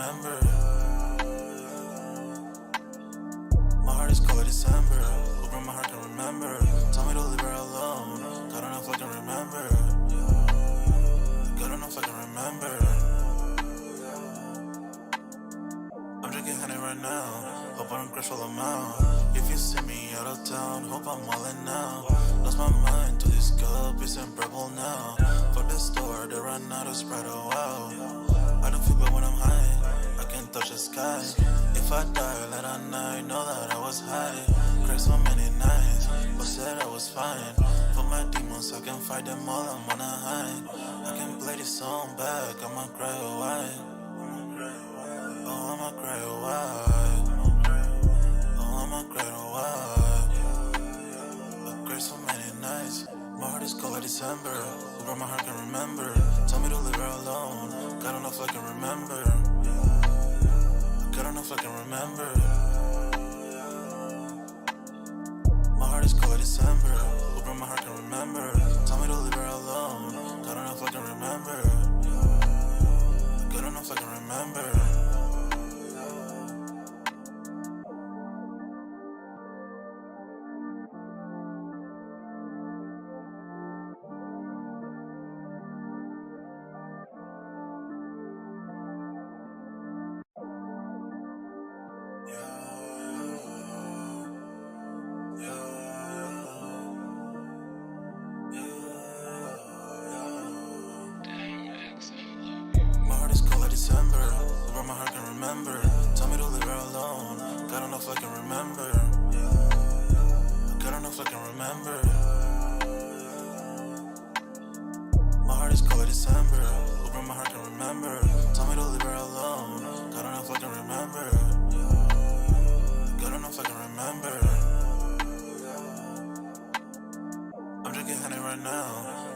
remember. My heart is cold like December. Open my heart can remember. Tell me to leave her alone. God don't know if I can remember. God don't know if I can remember. I'm drinking honey right now. Hope I don't crash all amount. If you see me out of town, hope I'm wildin' now. Lost my mind to this cup, it's unbearable now. Fuck the store, they run out of Sprite, oh wow. I don't feel bad when I'm high, I can't touch the sky. If I die late at night, know that I was high. Cried so many nights, but said I was fine. For my demons, I can fight them all, I'm on a high. I can play this song back, I'ma cry a while. Oh, I'ma cry a while. Oh, I'ma cry a while. I cried so many nights. My heart is cold like December. Over my heart can remember. Tell me to leave her alone. God don't know if I can remember. God don't know if I can remember. My heart is cold like December. Over my heart can remember. Tell me to leave her alone. God don't know if I can remember. God don't know if I can remember. My heart is cold like December. Over my heart can remember. Tell me to leave her alone. God don't know if I can remember. God don't know if I can remember. My heart is cold like December. Over my heart can remember. Tell me to leave her alone. God don't know if I can remember. God don't know if I can remember. I'm drinking honey right now.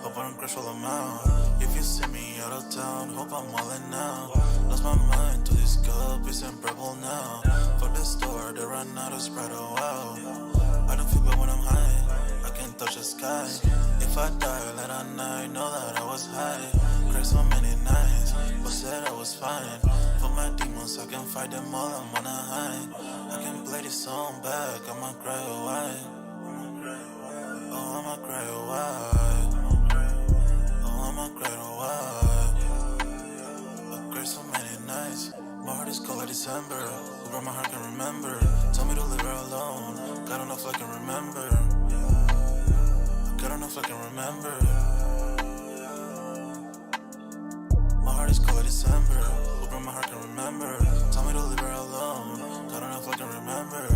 Hope I don't crash all amount. If you see me out of town, hope I'm wildin' now. Lost my mind to this cup, it's unbearable now. Fuck the store, they run out of Sprite, oh wow. I don't feel bad when I'm high, I can't touch the sky. If I die late at night, know that I was high. Cried so many nights, but said I was fine. For my demons, I can fight them all, I'm on a high. I can play this song back, I'ma cry a while. Oh, I'ma cry a while. Oh, I'ma cry a while. I cried so many nights. My heart is cold like December. Over my heart can remember. Tell me to leave her alone. God don't know if I can remember. God don't know if I can remember. My heart is cold like December. Over my heart can remember. Tell me to leave her alone. God don't know if I can remember.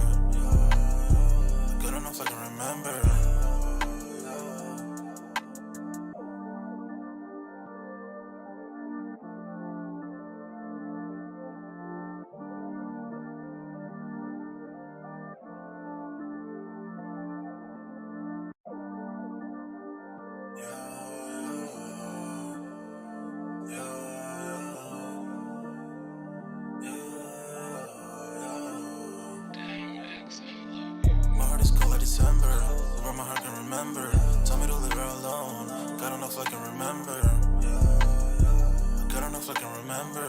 God don't know if I can remember. My heart is cold like December. Over my heart can remember. Tell me to leave her alone. God don't know if I can remember. God don't know if I can remember.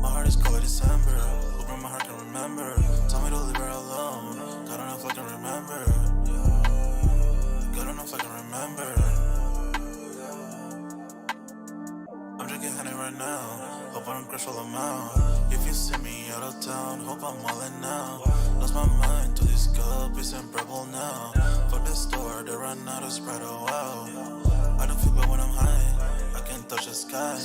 My heart is cold like December. Over my heart can remember. Tell me to leave her alone. God don't know if I can remember. God don't know if I can remember. I'm drinking honey right now. Hope I don't crash all amount. If you see me out of town, hope I'm wildin' now. Lost my mind to this cup, it's unbearable now. Fuck the store, they run out of Sprite, oh wow. I don't feel bad when I'm high, I can't touch the sky.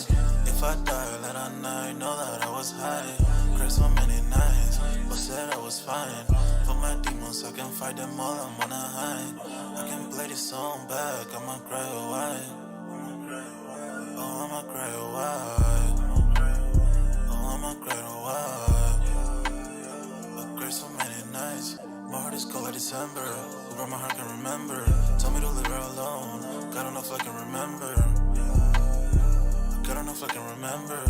If I die late at night, know that I was high. Cried so many nights, but said I was fine. For my demons, I can fight them all, I'm on a high. I can play this song back, I'ma cry a while. Oh, I'ma cry a while. Oh, I'ma cry a while. I cried so many nights. My heart is cold like December. Over my heart can remember. Tell me to leave her alone. God don't know if I can remember. God don't know if I can remember.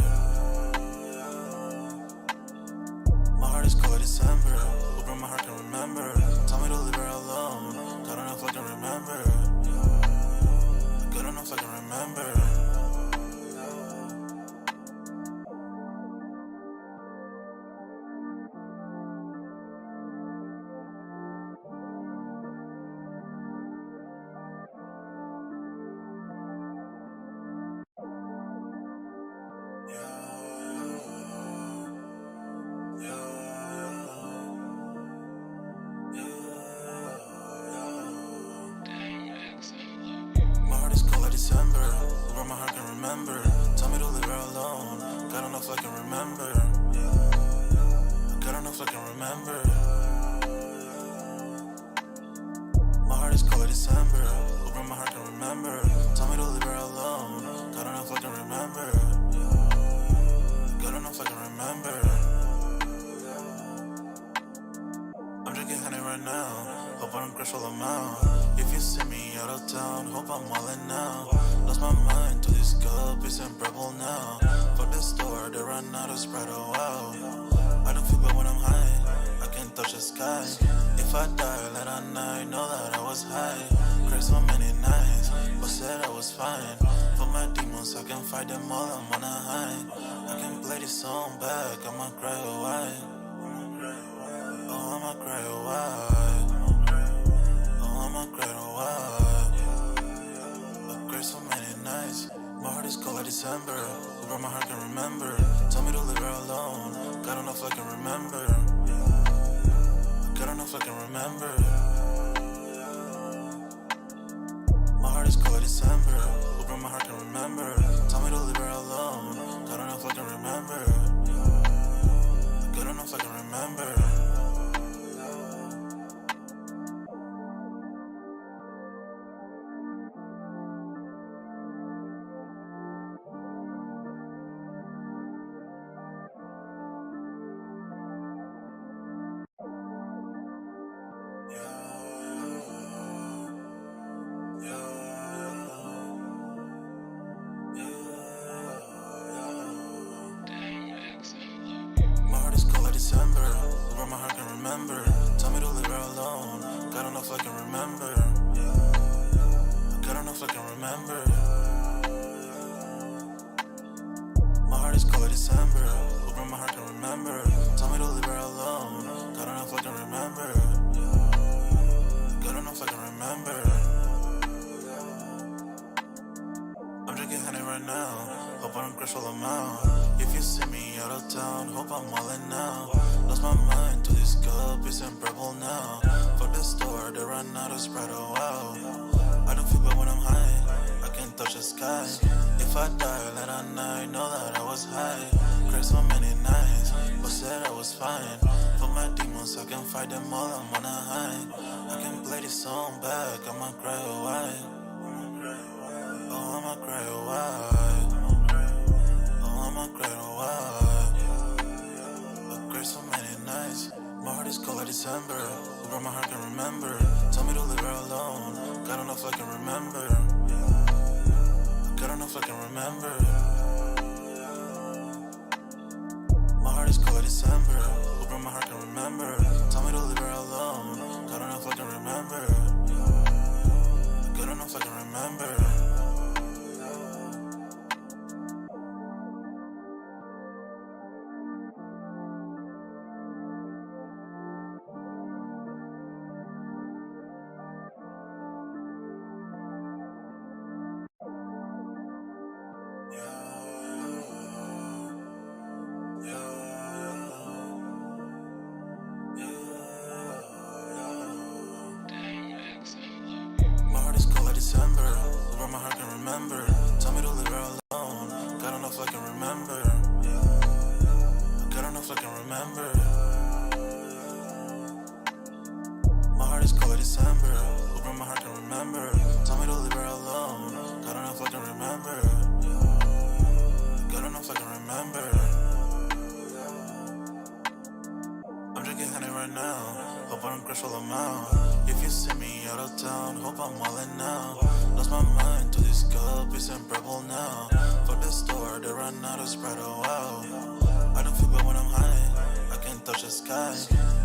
My heart is cold like December. Over my heart can remember. Tell me to leave her alone. God don't know if I can remember. God don't know if I can remember. My heart is cold like December, where my heart can remember. Tell me to leave her alone, God don't know if I can remember. God don't know if I can remember. My heart is cold like December, where my heart can remember. Tell me to leave her alone, God don't know if I can remember. God don't know if I can remember. I'm drinking honey right now, hope I don't crush all them out. If you see me out of town, hope I'm wildin' now. Lost my mind to this cup, it's unbearable now. Fuck the store, they run out of Sprite, oh wow. I don't feel bad when I'm high, I can't touch the sky. If I die late at night, know that I was high. Cried so many nights, but said I was fine. For my demons, I can fight them all, I'm on a high. I can play this song back, I'ma cry, oh why? Oh, I'ma cry, oh why? Oh, I'ma cry, oh why? I cried so many nights. My heart is cold like December, where my heart can remember. Tell me to leave her alone, God don't know if I can remember. God don't know if I can remember. My heart is cold like December, where my heart can remember. Tell me to leave her alone, God don't know if I can remember. God don't know if I can remember. My heart is cold like December, where my heart can remember. Tell me to leave her alone, God don't know if I can remember. God don't know if I can remember. My heart is cold like December, where my heart can remember. Tell me to leave her alone, God don't know if I can remember. God don't know if I can remember. I'm drinking honey right now, hope I don't crush all them out. If you see me out of town, hope I'm wildin' now. Lost my mind to this cup, it's unbearable now. Fuck the store, they run out of Sprite, oh wow. I don't feel bad when I'm high, I can't touch the sky. If I die late at night, know that I was high. Cried so many nights, but said I was fine. For my demons, I can fight them all, I'm on a high. I can play this song back, I'ma cry, oh why? Oh, I'ma cry, oh why? Oh, I'ma cry, oh why? I cried so many nights. My heart is cold like December, where my heart can remember. Tell me to leave her alone, God don't know if I can remember. God don't know if I can remember. My heart is cold like December, where my heart can remember. Tell me to leave her alone, God don't know if I can remember. God don't know if I can remember. My heart is cold like December, where my heart can remember. Tell me to leave her alone, God don't know if I can remember. God don't know if I can remember. My heart is cold like December, where my heart can remember. Tell me to leave her alone, God don't know if I can remember. God don't know if I can remember. I'm drinking honey right now, hope I don't crush all them out. If you see me out of town, hope I'm wildin' now. Lost my mind to this cup, it's unbearable now. Fuck the store, they run out of Sprite, oh wow. I don't feel bad when I'm high, I can't touch the sky.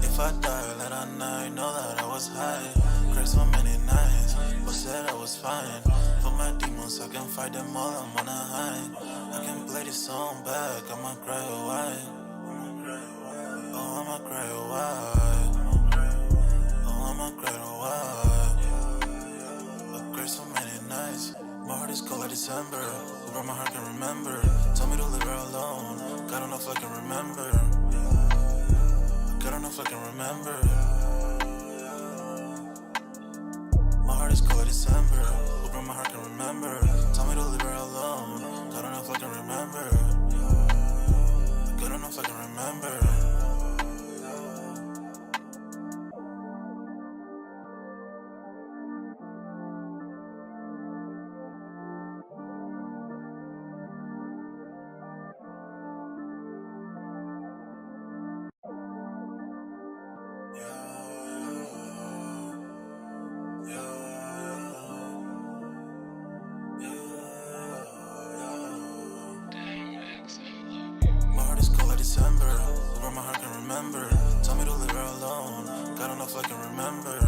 If I die late at night, know that I was high. Cried so many nights, but said I was fine. For my demons, I can fight them all, I'm on a high. I can play this song back, I'ma cry, oh why? Oh, I'ma cry, oh why? Oh, I'ma cry, oh why? I cried so many nights. My heart is cold like December, broke my heart, can remember. Told me to leave her alone. God don't know if I can remember. God don't know if I can remember. My heart is cold like December. Who broke my heart, can remember. Told me to leave her alone. God don't know if I can remember. God don't know if I can remember. My heart is cold like December. Who broke my heart, can remember. Told me to leave her alone. God don't know if I can remember.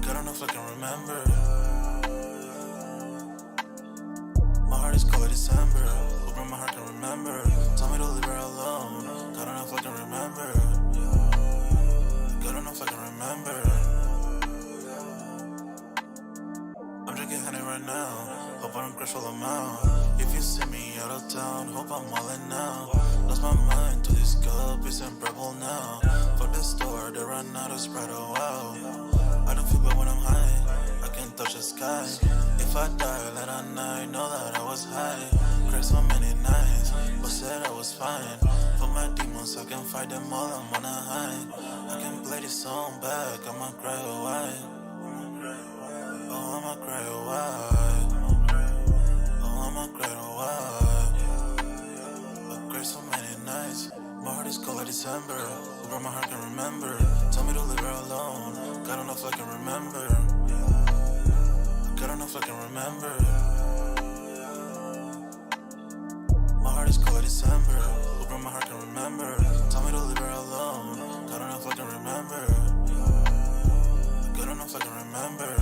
God don't know if I can remember. My heart is cold like December. Who broke my heart, can remember. Told me to leave her alone. God don't know if I can remember. God don't know if I can remember. I'm drinking honey right now. Hope I don't crash all them out. If you see me out of town, hope I'm all in now. Lost my mind to this cup, it's unbearable now. For the store, they run out of Sprite, oh wow. I don't feel bad when I'm high, I can touch the sky. If I die late at night, know that I was high. Cried so many nights, but said I was fine. For my demons, I can fight them all, I'm on a high. I can play this song back, I'ma cry a while. Oh, I'ma cry a while. Oh, I'ma cry a while. I cried so many nights. My heart is cold like December. Who broke my heart, can remember. Tell me to leave her alone. God don't know if I can remember. God don't know if I can remember. My heart is cold like December. Who broke my heart, can remember. Tell me to leave her alone. God don't know if I can remember. God don't know if I can remember.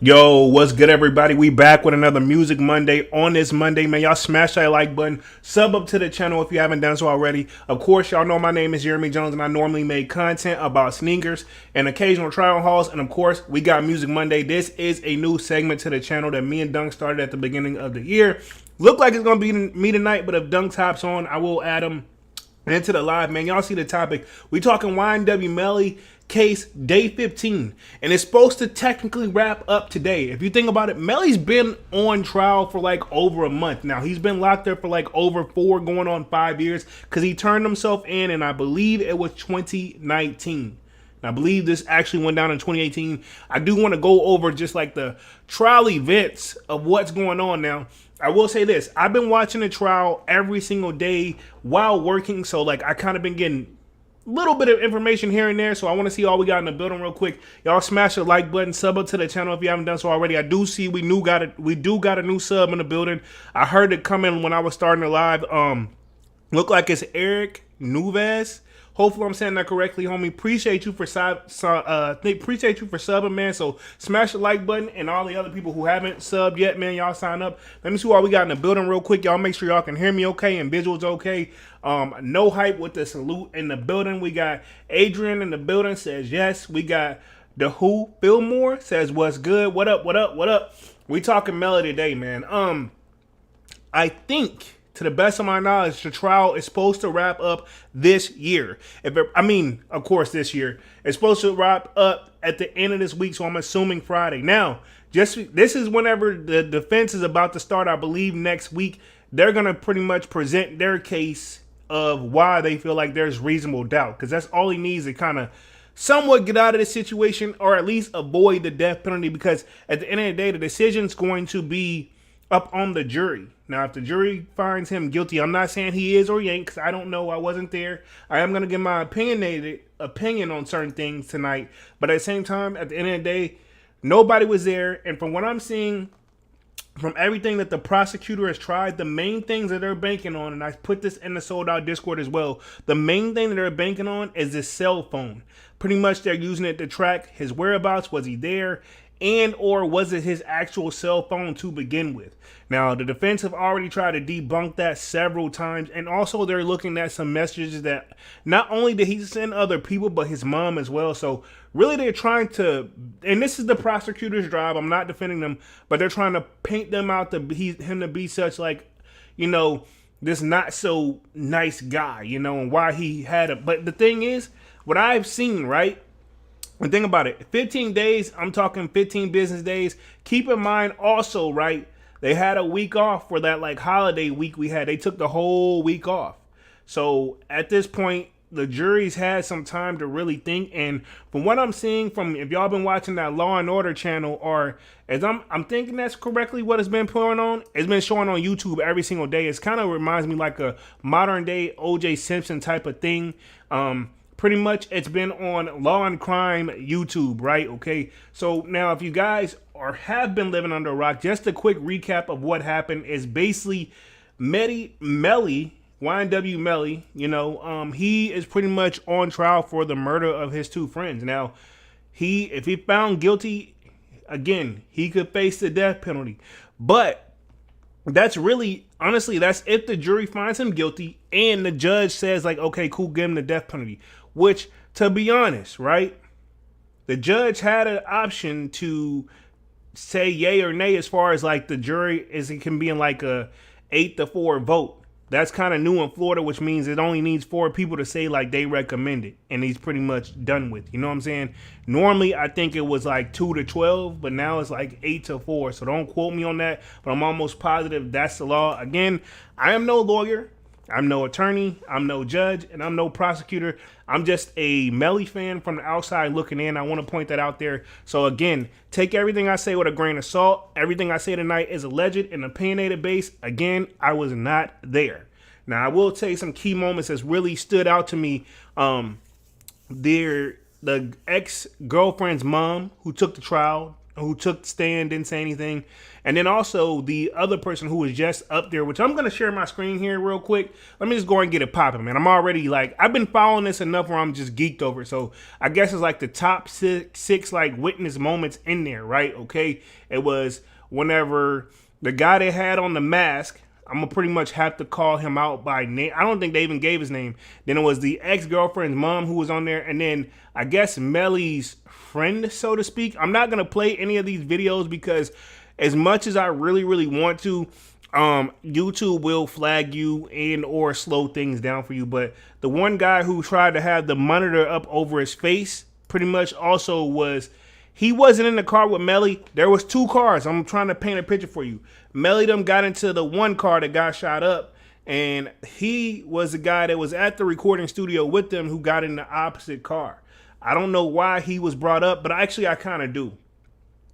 Yo, what's good, everybody? We back with another Music Monday. On this Monday, man, y'all smash that like button, sub up to the channel if you haven't done so already. Of course, y'all know my name is Jeremy Jones, and I normally make content about sneakers and occasional trial hauls. And of course, we got Music Monday. This is a new segment to the channel that me and Dunk started at the beginning of the year. Look like it's gonna be me tonight, but if Dunk hops on, I will add him into the live, man. Y'all see the topic. We talking YNW Melly case day 15, and it's supposed to technically wrap up today. If you think about it, Melly's been on trial for like over a month now. He's been locked up for like over 4 going on 5 years because he turned himself in, and I believe it was 2019. I believe this actually went down in 2018. I do want to go over just like the trial events of what's going on now. I will say this. I've been watching the trial every single day while working. So like I kind of been getting a little bit of information here and there. So I want to see all we got in the building real quick. Y'all smash the like button, sub up to the channel if you haven't done so already. I do see we do got a new sub in the building. I heard it come in when I was starting the live. Look like it's Eric Nuves. Hopefully I'm saying that correctly, homie. Appreciate you for subbing, man. So smash the like button, and all the other people who haven't subbed yet, man, y'all sign up. Let me see what we got in the building real quick. Y'all make sure y'all can hear me okay and visuals okay. No hype with the salute in the building. We got Adrian in the building, says yes. We got the Who Fillmore says what's good. What up? What up? What up? We talking Melly today, man. I think, to the best of my knowledge, the trial is supposed to wrap up this year. Of course, this year. It's supposed to wrap up at the end of this week, so I'm assuming Friday. Now, this is whenever the defense is about to start, I believe, next week. They're going to pretty much present their case of why they feel like there's reasonable doubt, because that's all he needs to kind of somewhat get out of this situation, or at least avoid the death penalty, because at the end of the day, the decision's going to be up on the jury. Now, if the jury finds him guilty, I'm not saying he is or he ain't, because I don't know. I wasn't there. I am going to give my opinion on certain things tonight. But at the same time, at the end of the day, nobody was there. And from what I'm seeing, from everything that the prosecutor has tried, the main things that they're banking on, and I put this in the Sold Out Discord as well, the main thing that they're banking on is his cell phone. Pretty much they're using it to track his whereabouts. Was he there? and or was it his actual cell phone to begin with? Now, the defense have already tried to debunk that several times, and also they're looking at some messages that not only did he send other people, but his mom as well. So really they're trying to, and this is the prosecutor's job, I'm not defending them, but they're trying to paint them out to him to be such like, you know, this not so nice guy, you know, and why he had it. But the thing is, what I've seen, right? And think about it, 15 days, I'm talking 15 business days. Keep in mind also, right, they had a week off for that like holiday week we had. They took the whole week off. So at this point, the jury's had some time to really think. And from what I'm seeing, from if y'all been watching that Law and Order channel, or as I'm thinking that's correctly what it's been put on, it's been showing on YouTube every single day. It's kind of reminds me like a modern day OJ Simpson type of thing. Pretty much it's been on Law and Crime YouTube, right? Okay, so now if you guys have been living under a rock, just a quick recap of what happened is basically Melly, YNW Melly, you know, he is pretty much on trial for the murder of his two friends. Now, if he found guilty, again, he could face the death penalty. But that's really, honestly, that's if the jury finds him guilty and the judge says like, okay, cool, give him the death penalty. Which, to be honest, right, the judge had an option to say yay or nay as far as like the jury is, it can be in like a 8-4 vote. That's kind of new in Florida, which means it only needs 4 people to say like they recommend it, and he's pretty much done with. You know what I'm saying? Normally, I think it was like 2-12, but now it's like 8-4. So don't quote me on that, but I'm almost positive that's the law. Again, I am no lawyer, I'm no attorney, I'm no judge, and I'm no prosecutor. I'm just a Melly fan from the outside looking in. I want to point that out there. So again, take everything I say with a grain of salt. Everything I say tonight is alleged and opinionated based. Again, I was not there. Now, I will tell you some key moments that's really stood out to me. The ex-girlfriend's mom who took the trial, who took the stand, didn't say anything. And then also the other person who was just up there, which I'm going to share my screen here real quick. Let me just go and get it popping, man. I'm already like, I've been following this enough where I'm just geeked over it. So I guess it's like the top six like witness moments in there, right? Okay. It was whenever the guy they had on the mask, I'm going to pretty much have to call him out by name. I don't think they even gave his name. Then it was the ex-girlfriend's mom who was on there. And then I guess Melly's friend, so to speak. I'm not going to play any of these videos because as much as I really, really want to, YouTube will flag you and or slow things down for you. But the one guy who tried to have the monitor up over his face pretty much also was, he wasn't in the car with Melly. There was 2 cars. I'm trying to paint a picture for you. Melly them got into the one car that got shot up, and he was the guy that was at the recording studio with them who got in the opposite car. I don't know why he was brought up, but actually I kind of do.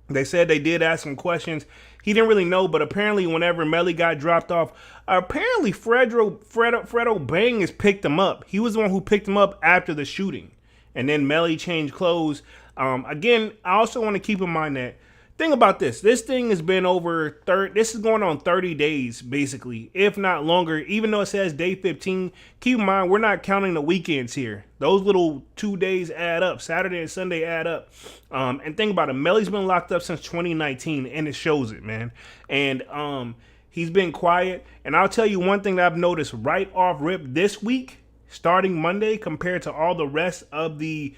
They said they did ask him questions. He didn't really know, but apparently whenever Melly got dropped off, apparently Fredo Bang picked him up. He was the one who picked him up after the shooting. And then Melly changed clothes. Again, I also want to keep in mind that, think about this. This thing has been over this is going on 30 days, basically, if not longer. Even though it says day 15, keep in mind, we're not counting the weekends here. Those little 2 days add up. Saturday and Sunday add up. And think about it. Melly's been locked up since 2019, and it shows it, man. And he's been quiet. And I'll tell you one thing that I've noticed right off rip this week, starting Monday, compared to all the rest of the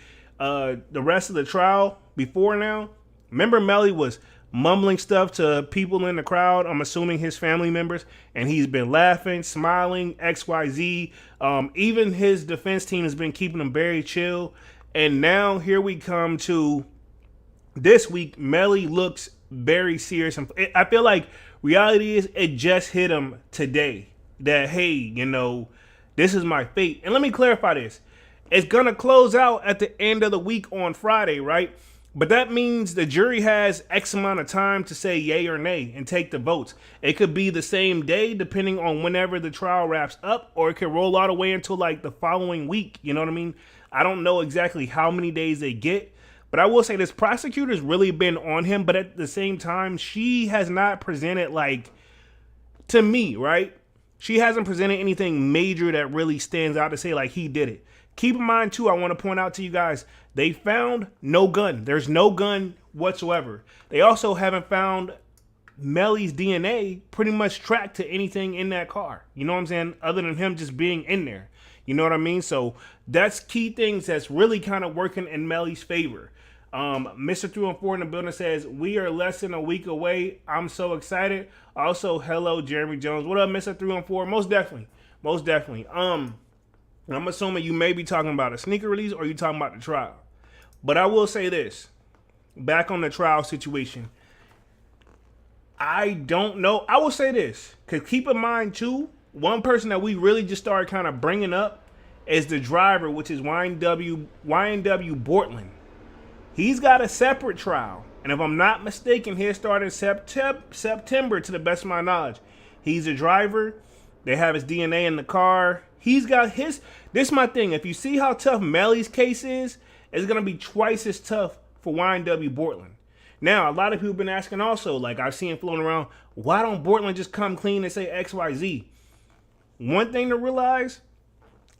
trial before now. Remember, Melly was mumbling stuff to people in the crowd, I'm assuming his family members, and he's been laughing, smiling, XYZ. Even his defense team has been keeping him very chill. And now here we come to this week. Melly looks very serious. I feel like reality is, it just hit him today that, hey, you know, this is my fate. And let me clarify this. It's going to close out at the end of the week on Friday, right? But that means the jury has X amount of time to say yay or nay and take the votes. It could be the same day, depending on whenever the trial wraps up, or it could roll all the way until like the following week. You know what I mean? I don't know exactly how many days they get, but I will say this prosecutor's really been on him. But at the same time, she has not presented, like, to me, right? She hasn't presented anything major that really stands out to say like he did it. Keep in mind, too, I want to point out to you guys, they found no gun. There's no gun whatsoever. They also haven't found Melly's DNA pretty much tracked to anything in that car. You know what I'm saying? Other than him just being in there. You know what I mean? So that's key things that's really kind of working in Melly's favor. Mr. 314 in the building says, we are less than a week away. I'm so excited. Also, hello, Jeremy Jones. What up, Mr. 314? Most definitely. Most definitely. I'm assuming you may be talking about a sneaker release or you talking about the trial. But I will say this. Back on the trial situation. I don't know. I will say this. Because keep in mind, too, one person that we really just started kind of bringing up is the driver, which is YNW Bortland. He's got a separate trial. And if I'm not mistaken, he started September to the best of my knowledge. He's a driver. They have his DNA in the car. He's got his... This is my thing. If you see how tough Melly's case is, it's going to be twice as tough for YNW Bortland. Now, a lot of people have been asking also, like I've seen floating around, why don't Bortland just come clean and say XYZ? One thing to realize,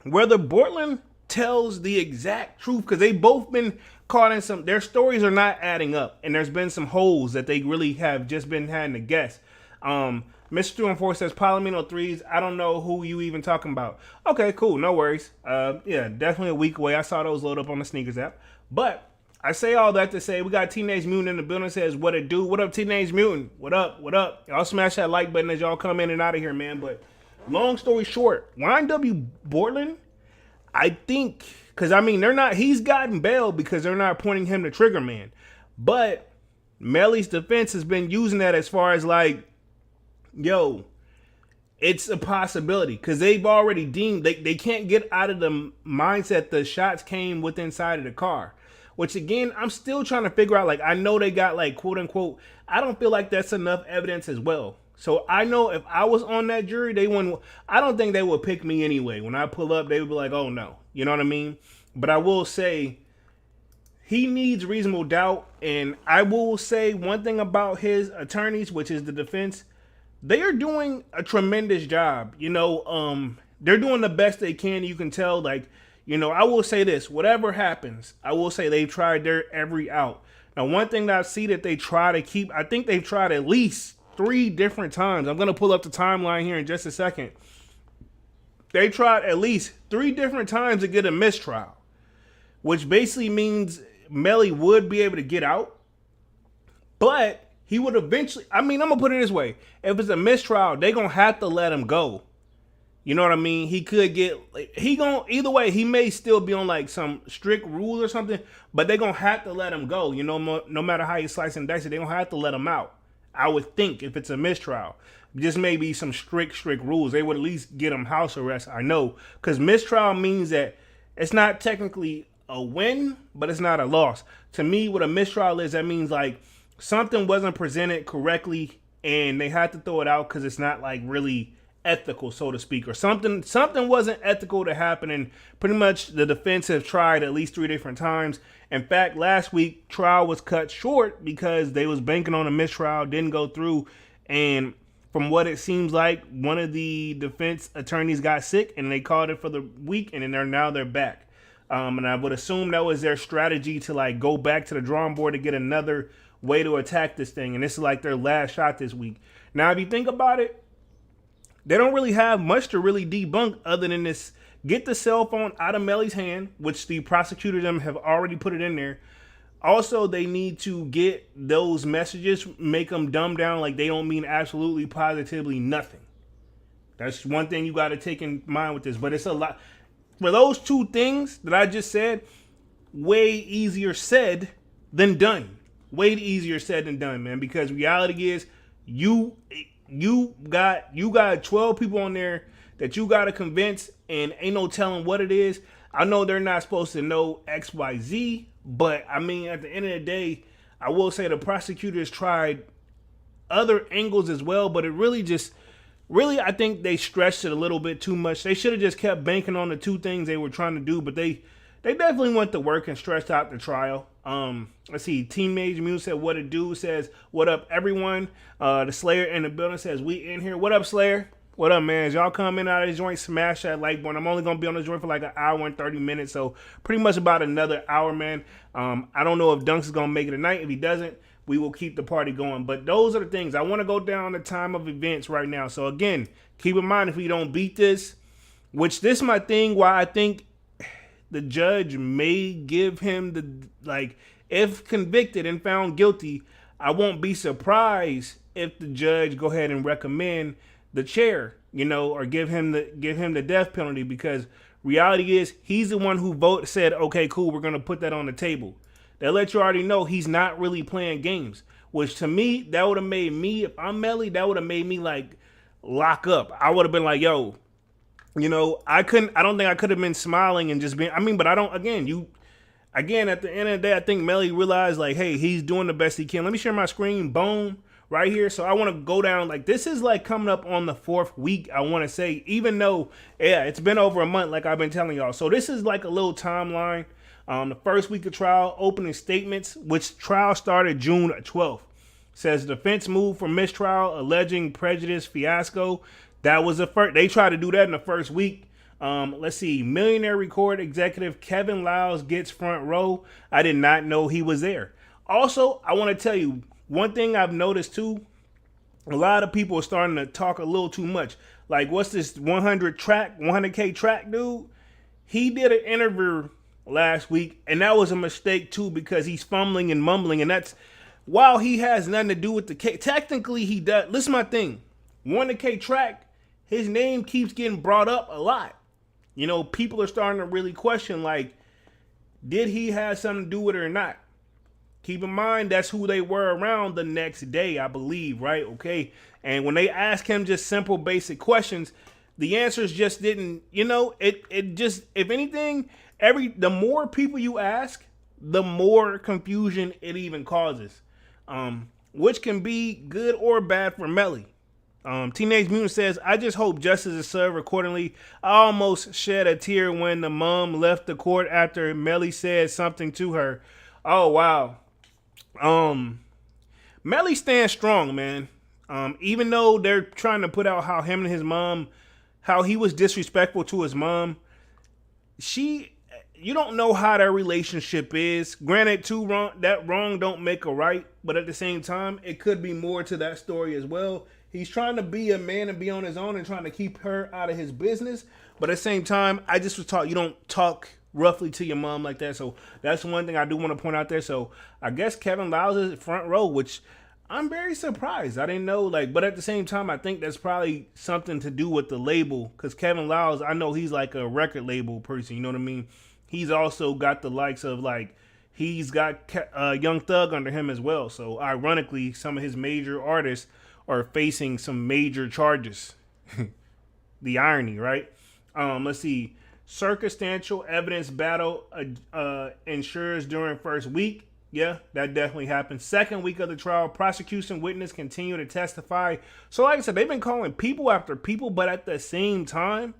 whether Bortland tells the exact truth, because they've both been caught in some, their stories are not adding up, and there's been some holes that they really have just been having to guess. Mr. 214 says, Palomino 3s, I don't know who you even talking about. Okay, cool, no worries. Yeah, definitely a week away. I saw those load up on the sneakers app. But I say all that to say, we got Teenage Mutant in the building. Says, what it do? What up, Teenage Mutant? What up? What up? Y'all smash that like button as y'all come in and out of here, man. But long story short, YNW Bortland, I think, because I mean, he's gotten bail because they're not pointing him to Trigger Man. But Melly's defense has been using that as far as like, yo, it's a possibility because they've already deemed they can't get out of the mindset the shots came with inside of the car. Which again, I'm still trying to figure out, like, I know they got like quote unquote, I don't feel like that's enough evidence as well. So I know if I was on that jury, they wouldn't, I don't think they would pick me anyway. When I pull up, they would be like, oh no, you know what I mean? But I will say he needs reasonable doubt. And I will say one thing about his attorneys, which is the defense, they are doing a tremendous job. You know, they're doing the best they can. You can tell, like, you know, I will say this, whatever happens, I will say they've tried their every out. Now, one thing that I see that they try to keep, I think they've tried at least 3 different times. I'm going to pull up the timeline here in just a second. They tried at least 3 different times to get a mistrial, which basically means Melly would be able to get out, but he would eventually, I mean, I'm going to put it this way. If it's a mistrial, they're going to have to let him go. You know what I mean? He could get, either way, he may still be on like some strict rules or something, but they're going to have to let him go. You know, no matter how you slice and dice it, they're going to have to let him out. I would think if it's a mistrial. Just maybe some strict rules. They would at least get him house arrest, I know. Because mistrial means that it's not technically a win, but it's not a loss. To me, what a mistrial is, that means like something wasn't presented correctly and they had to throw it out because it's not like really ethical, so to speak, or something wasn't ethical to happen, and pretty much the defense have tried at least 3 different times. In fact, last week trial was cut short because they was banking on a mistrial, didn't go through, and from what it seems like, one of the defense attorneys got sick and they called it for the week, and then they're back. And I would assume that was their strategy to like go back to the drawing board to get another way to attack this thing, and this is like their last shot this week. Now, if you think about it, they don't really have much to really debunk other than this. Get the cell phone out of Melly's hand, which the prosecutor them have already put it in there. Also, they need to get those messages, make them dumb down like they don't mean absolutely positively nothing. That's one thing you got to take in mind with this. But it's a lot. For those 2 things that I just said, way easier said than done. Way easier said than done, man. Because reality is, you got 12 people on there that you got to convince, and ain't no telling what it is. I know they're not supposed to know XYZ, but I mean, at the end of the day, I will say the prosecutors tried other angles as well, but it really, I think they stretched it a little bit too much. They should have just kept banking on the 2 things they were trying to do, but they definitely went to work and stretched out the trial. Let's see. Teenage Mutant said, what it do? Says, what up, everyone? The Slayer in the building says, we in here. What up, Slayer? What up, man? As y'all come in out of the joint, smash that like button. I'm only gonna be on the joint for like an hour and 30 minutes, so pretty much about another hour, man. I don't know if Dunks is gonna make it tonight. If he doesn't, we will keep the party going. But those are the things. I want to go down the time of events right now. So again, keep in mind if we don't beat this, which this is my thing. Why I think the judge may give him if convicted and found guilty, I won't be surprised if the judge go ahead and recommend the chair, or give him the death penalty, because reality is he's the one who said, okay, cool, we're gonna put that on the table. That let you already know he's not really playing games. Which to me, that would have made me, if I'm Melly, that would have made me lock up. I would have been like, yo, I don't think I could have been smiling and just being, but I don't, again, at the end of the day, I think Melly realized hey, he's doing the best he can. Let me share my screen, boom, right here. So I want to go down, this is coming up on the 4th week, I want to say, even though, it's been over a month, like I've been telling y'all. So this is a little timeline. The first week of trial, opening statements, which trial started June 12th. Says defense moved for mistrial, alleging prejudice fiasco. That was the first. They tried to do that in the first week. Let's see. Millionaire record executive Kevin Liles gets front row. I did not know he was there. Also, I want to tell you one thing I've noticed too. A lot of people are starting to talk a little too much. What's this 100K track dude? He did an interview last week, and that was a mistake too, because he's fumbling and mumbling, and that's while he has nothing to do with the K. Technically, he does. Listen, my thing. 100K track, his name keeps getting brought up a lot. People are starting to really question, did he have something to do with it or not? Keep in mind, that's who they were around the next day, I believe, right? Okay. And when they ask him just simple, basic questions, the answers just didn't, it just, if anything, the more people you ask, the more confusion it even causes. Which can be good or bad for Melly. Teenage Mutant says, I just hope justice is served accordingly. I almost shed a tear when the mom left the court after Melly said something to her. Oh, wow. Melly stands strong, man. Even though they're trying to put out how him and his mom, how he was disrespectful to his mom, you don't know how their relationship is. Granted, that wrong don't make a right, but at the same time, it could be more to that story as well. He's trying to be a man and be on his own and trying to keep her out of his business. But at the same time, I just was taught you don't talk roughly to your mom like that. So that's one thing I do want to point out there. So I guess Kevin Liles is front row, which I'm very surprised. I didn't know, but at the same time, I think that's probably something to do with the label. Because Kevin Liles, I know he's a record label person, you know what I mean? He's also got the likes of, he's got Young Thug under him as well. So ironically, some of his major artists are facing some major charges. The irony, right? Let's see. Circumstantial evidence battle ensures during first week. Yeah, that definitely happened. Second week of the trial, prosecution witness continue to testify. So like I said, they've been calling people after people, but at the same time,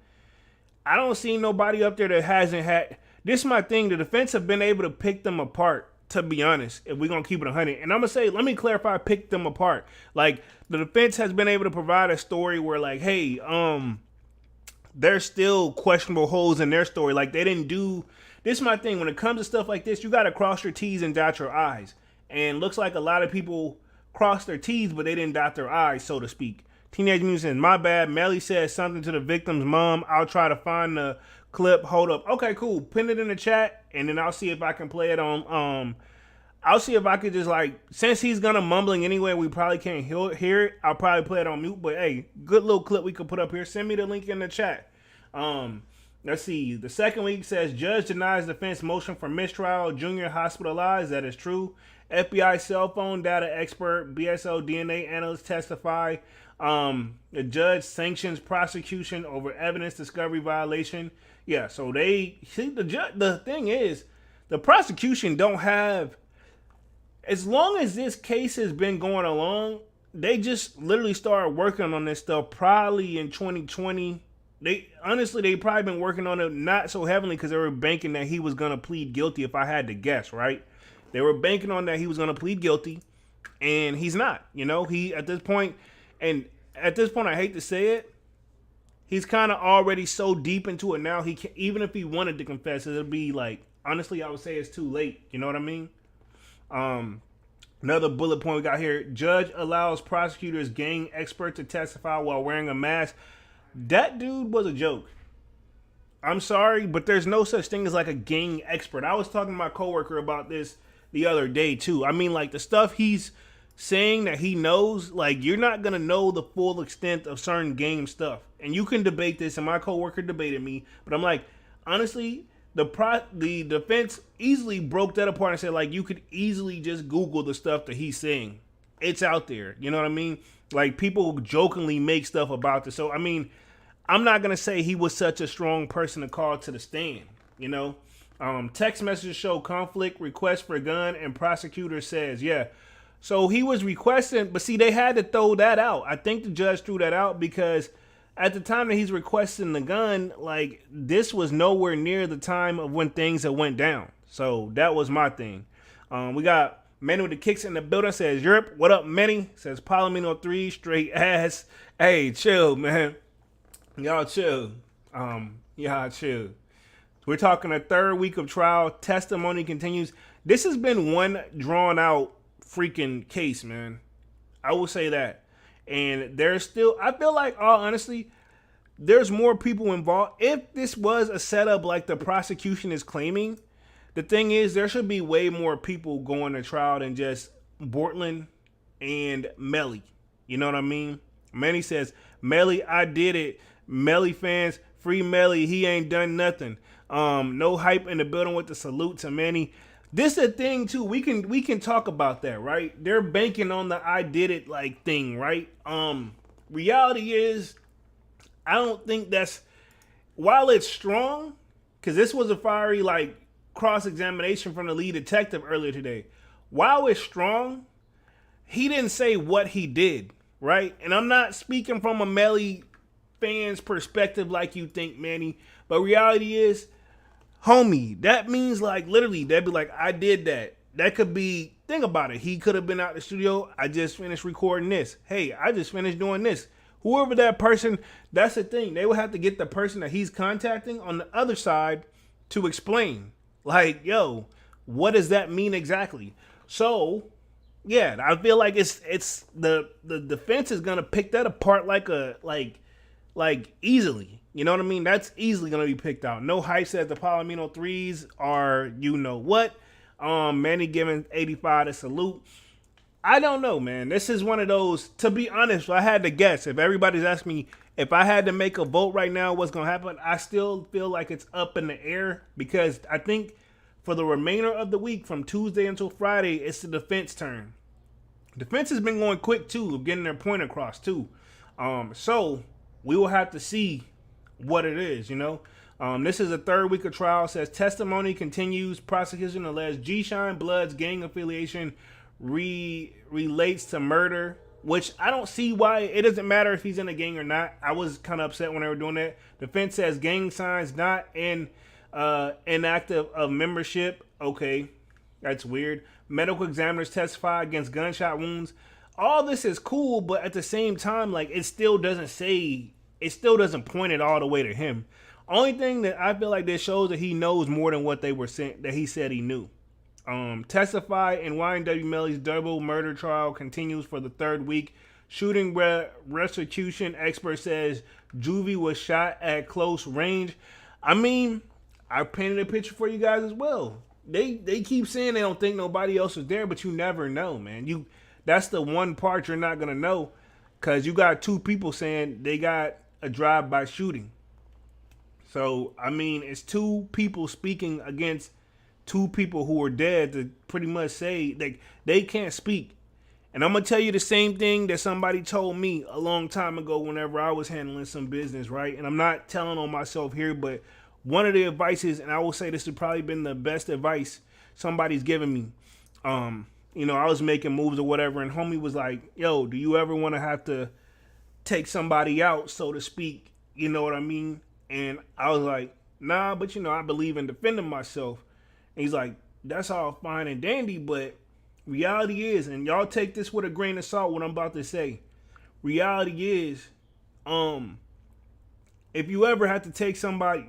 I don't see nobody up there that hasn't had. This is my thing. The defense have been able to pick them apart, to be honest, if we're going to keep it 100. And I'm going to say, let me clarify, pick them apart. The defense has been able to provide a story where, hey, there's still questionable holes in their story. They didn't do. This is my thing. When it comes to stuff like this, you got to cross your T's and dot your I's. And looks like a lot of people crossed their T's, but they didn't dot their I's, so to speak. Teenage Mutant says, my bad. Melly says something to the victim's mom. I'll try to find the clip. Hold up. Okay, cool. Pin it in the chat, and then I'll see if I can play it on. I'll see if I could just since he's gonna mumbling anyway, we probably can't hear it. I'll probably play it on mute. But hey, good little clip we could put up here. Send me the link in the chat. Let's see. The second week says judge denies defense motion for mistrial. Junior hospitalized. That is true. FBI cell phone data expert, BSO DNA analyst testify. The judge sanctions prosecution over evidence discovery violation. Yeah, so they see the thing is, the prosecution don't have, as long as this case has been going along, they just literally started working on this stuff probably in 2020. They probably been working on it not so heavily because they were banking that he was gonna plead guilty. If I had to guess, right? They were banking on that he was gonna plead guilty, and he's not. He at this point, I hate to say it, he's kind of already so deep into it now. He can, even if he wanted to confess, it'll be like, honestly, I would say it's too late. You know what I mean? Another bullet point we got here: judge allows prosecutors gang expert to testify while wearing a mask. That dude was a joke. I'm sorry, but there's no such thing as like a gang expert. I was talking to my coworker about this the other day too. I mean, like the stuff he's saying that he knows, like you're not gonna know the full extent of certain game stuff. And you can debate this, and my coworker debated me, but I'm like, honestly, the defense easily broke that apart and said like you could easily just Google the stuff that he's saying. It's out there. You know what I mean? Like people jokingly make stuff about this. So I mean, I'm not gonna say he was such a strong person to call to the stand. You know, text messages show conflict, request for gun, and prosecutor says, yeah. So he was requesting, but see, they had to throw that out. I think the judge threw that out because at the time that he's requesting the gun, like this was nowhere near the time of when things had went down. So that was my thing. We got Manny with the kicks in the building. Says Europe, what up, Manny? Says Palomino 3 straight ass. Hey, chill, man. Y'all chill. Y'all chill. We're talking a third week of trial. Testimony continues. This has been one drawn out freaking case, man. I will say that. And there's still, I feel like, all honestly, there's more people involved. If this was a setup like the prosecution is claiming, the thing is, there should be way more people going to trial than just Bortland and Melly. You know what I mean? Manny says, Melly, I did it. Melly fans, free Melly. He ain't done nothing. No hype in the building with the salute to Manny. This is a thing too. We can talk about that, right? They're banking on the I did it like thing, right? Reality is, I don't think that's, while it's strong, because this was a fiery like cross-examination from the lead detective earlier today. While it's strong, he didn't say what he did, right? And I'm not speaking from a Melly fan's perspective like you think, Manny, but reality is, homie, that means like literally they'd be like, I did that. That could be, think about it. He could have been out the studio. I just finished recording this. Hey, I just finished doing this. Whoever that person, that's the thing. They would have to get the person that he's contacting on the other side to explain. Like, yo, what does that mean exactly? So, yeah, I feel like it's the defense is gonna pick that apart like easily. You know what I mean? That's easily going to be picked out. No hype says the Palomino 3s are you know what. Manny giving 85 to salute. I don't know, man. This is one of those, to be honest, I had to guess. If everybody's asking me if I had to make a vote right now, what's going to happen, I still feel like it's up in the air because I think for the remainder of the week, from Tuesday until Friday, it's the defense turn. Defense has been going quick, too, of getting their point across, too. So we will have to see what it is, you know. This is a third week of trial. Says testimony continues. Prosecution alleges G-Shine Blood's gang affiliation relates to murder, which I don't see why. It doesn't matter if he's in a gang or not. I was kind of upset when they were doing that. Defense says gang signs not inactive of membership. Okay, that's weird. Medical examiners testify against gunshot wounds. All this is cool, but at the same time, like it still doesn't point it all the way to him. Only thing that I feel like this shows that he knows more than what they were saying, that he said he knew. Testify in YNW Melly's double murder trial continues for the third week. Shooting restitution expert says Juvie was shot at close range. I mean, I painted a picture for you guys as well. They keep saying they don't think nobody else was there, but you never know, man. That's the one part you're not gonna know, because you got two people saying they got a drive-by shooting. So, I mean, it's two people speaking against two people who are dead to pretty much say they can't speak. And I'm going to tell you the same thing that somebody told me a long time ago whenever I was handling some business, right? And I'm not telling on myself here, but one of the advices, and I will say this has probably been the best advice somebody's given me. You know, I was making moves or whatever, and homie was like, yo, do you ever want to have to take somebody out, so to speak? You know what I mean? And I was like, nah, but you know, I believe in defending myself. And he's like, that's all fine and dandy, but reality is, and y'all take this with a grain of salt, what I'm about to say. Reality is, if you ever have to take somebody,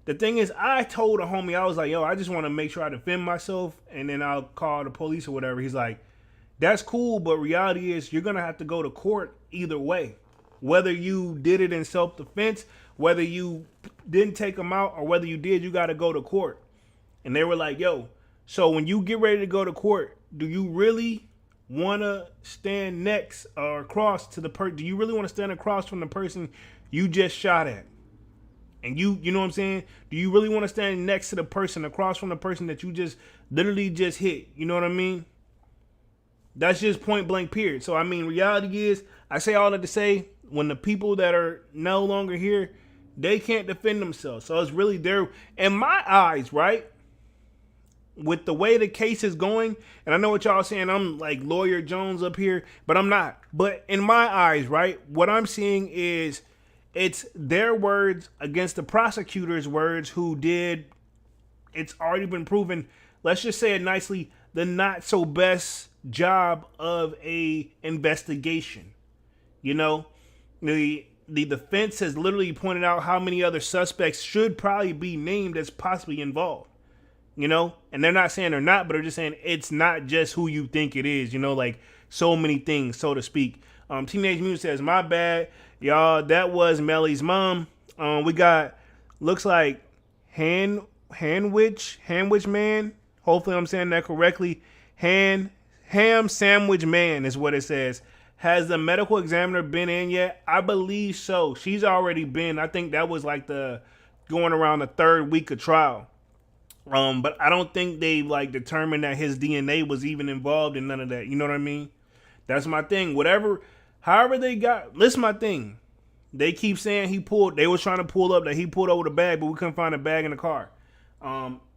the thing is, I told a homie, I was like, yo, I just want to make sure I defend myself, and then I'll call the police or whatever. He's like, that's cool, but reality is you're going to have to go to court either way. Whether you did it in self-defense, whether you didn't take them out, or whether you did, you got to go to court. And they were like, yo, so when you get ready to go to court, do you really want to stand next or across to the person? Do you really want to stand across from the person you just shot at? And you know what I'm saying? Do you really want to stand next to the person, across from the person that you just literally just hit? You know what I mean? That's just point blank period. So, I mean, reality is, I say all that to say, when the people that are no longer here, they can't defend themselves. So it's really there, in my eyes, right? With the way the case is going, and I know what y'all saying, I'm like Lawyer Jones up here, but I'm not. But in my eyes, right, what I'm seeing is it's their words against the prosecutor's words who did, it's already been proven, let's just say it nicely, the not so best job of a investigation. You know, the defense has literally pointed out how many other suspects should probably be named as possibly involved. You know, and they're not saying they're not, but they're just saying it's not just who you think it is, you know, like so many things, so to speak. Teenage Mutant says, my bad, y'all, that was Melly's mom. We got, looks like Handwich Man. Hopefully I'm saying that correctly. Ham Sandwich Man is what it says. Has the medical examiner been in yet? I believe so. She's already been. I think that was like going around the 3rd week of trial. But I don't think they like determined that his DNA was even involved in none of that. You know what I mean? That's my thing. However they got, listen, my thing. They keep saying they was trying to pull up that he pulled over the bag, but we couldn't find a bag in the car.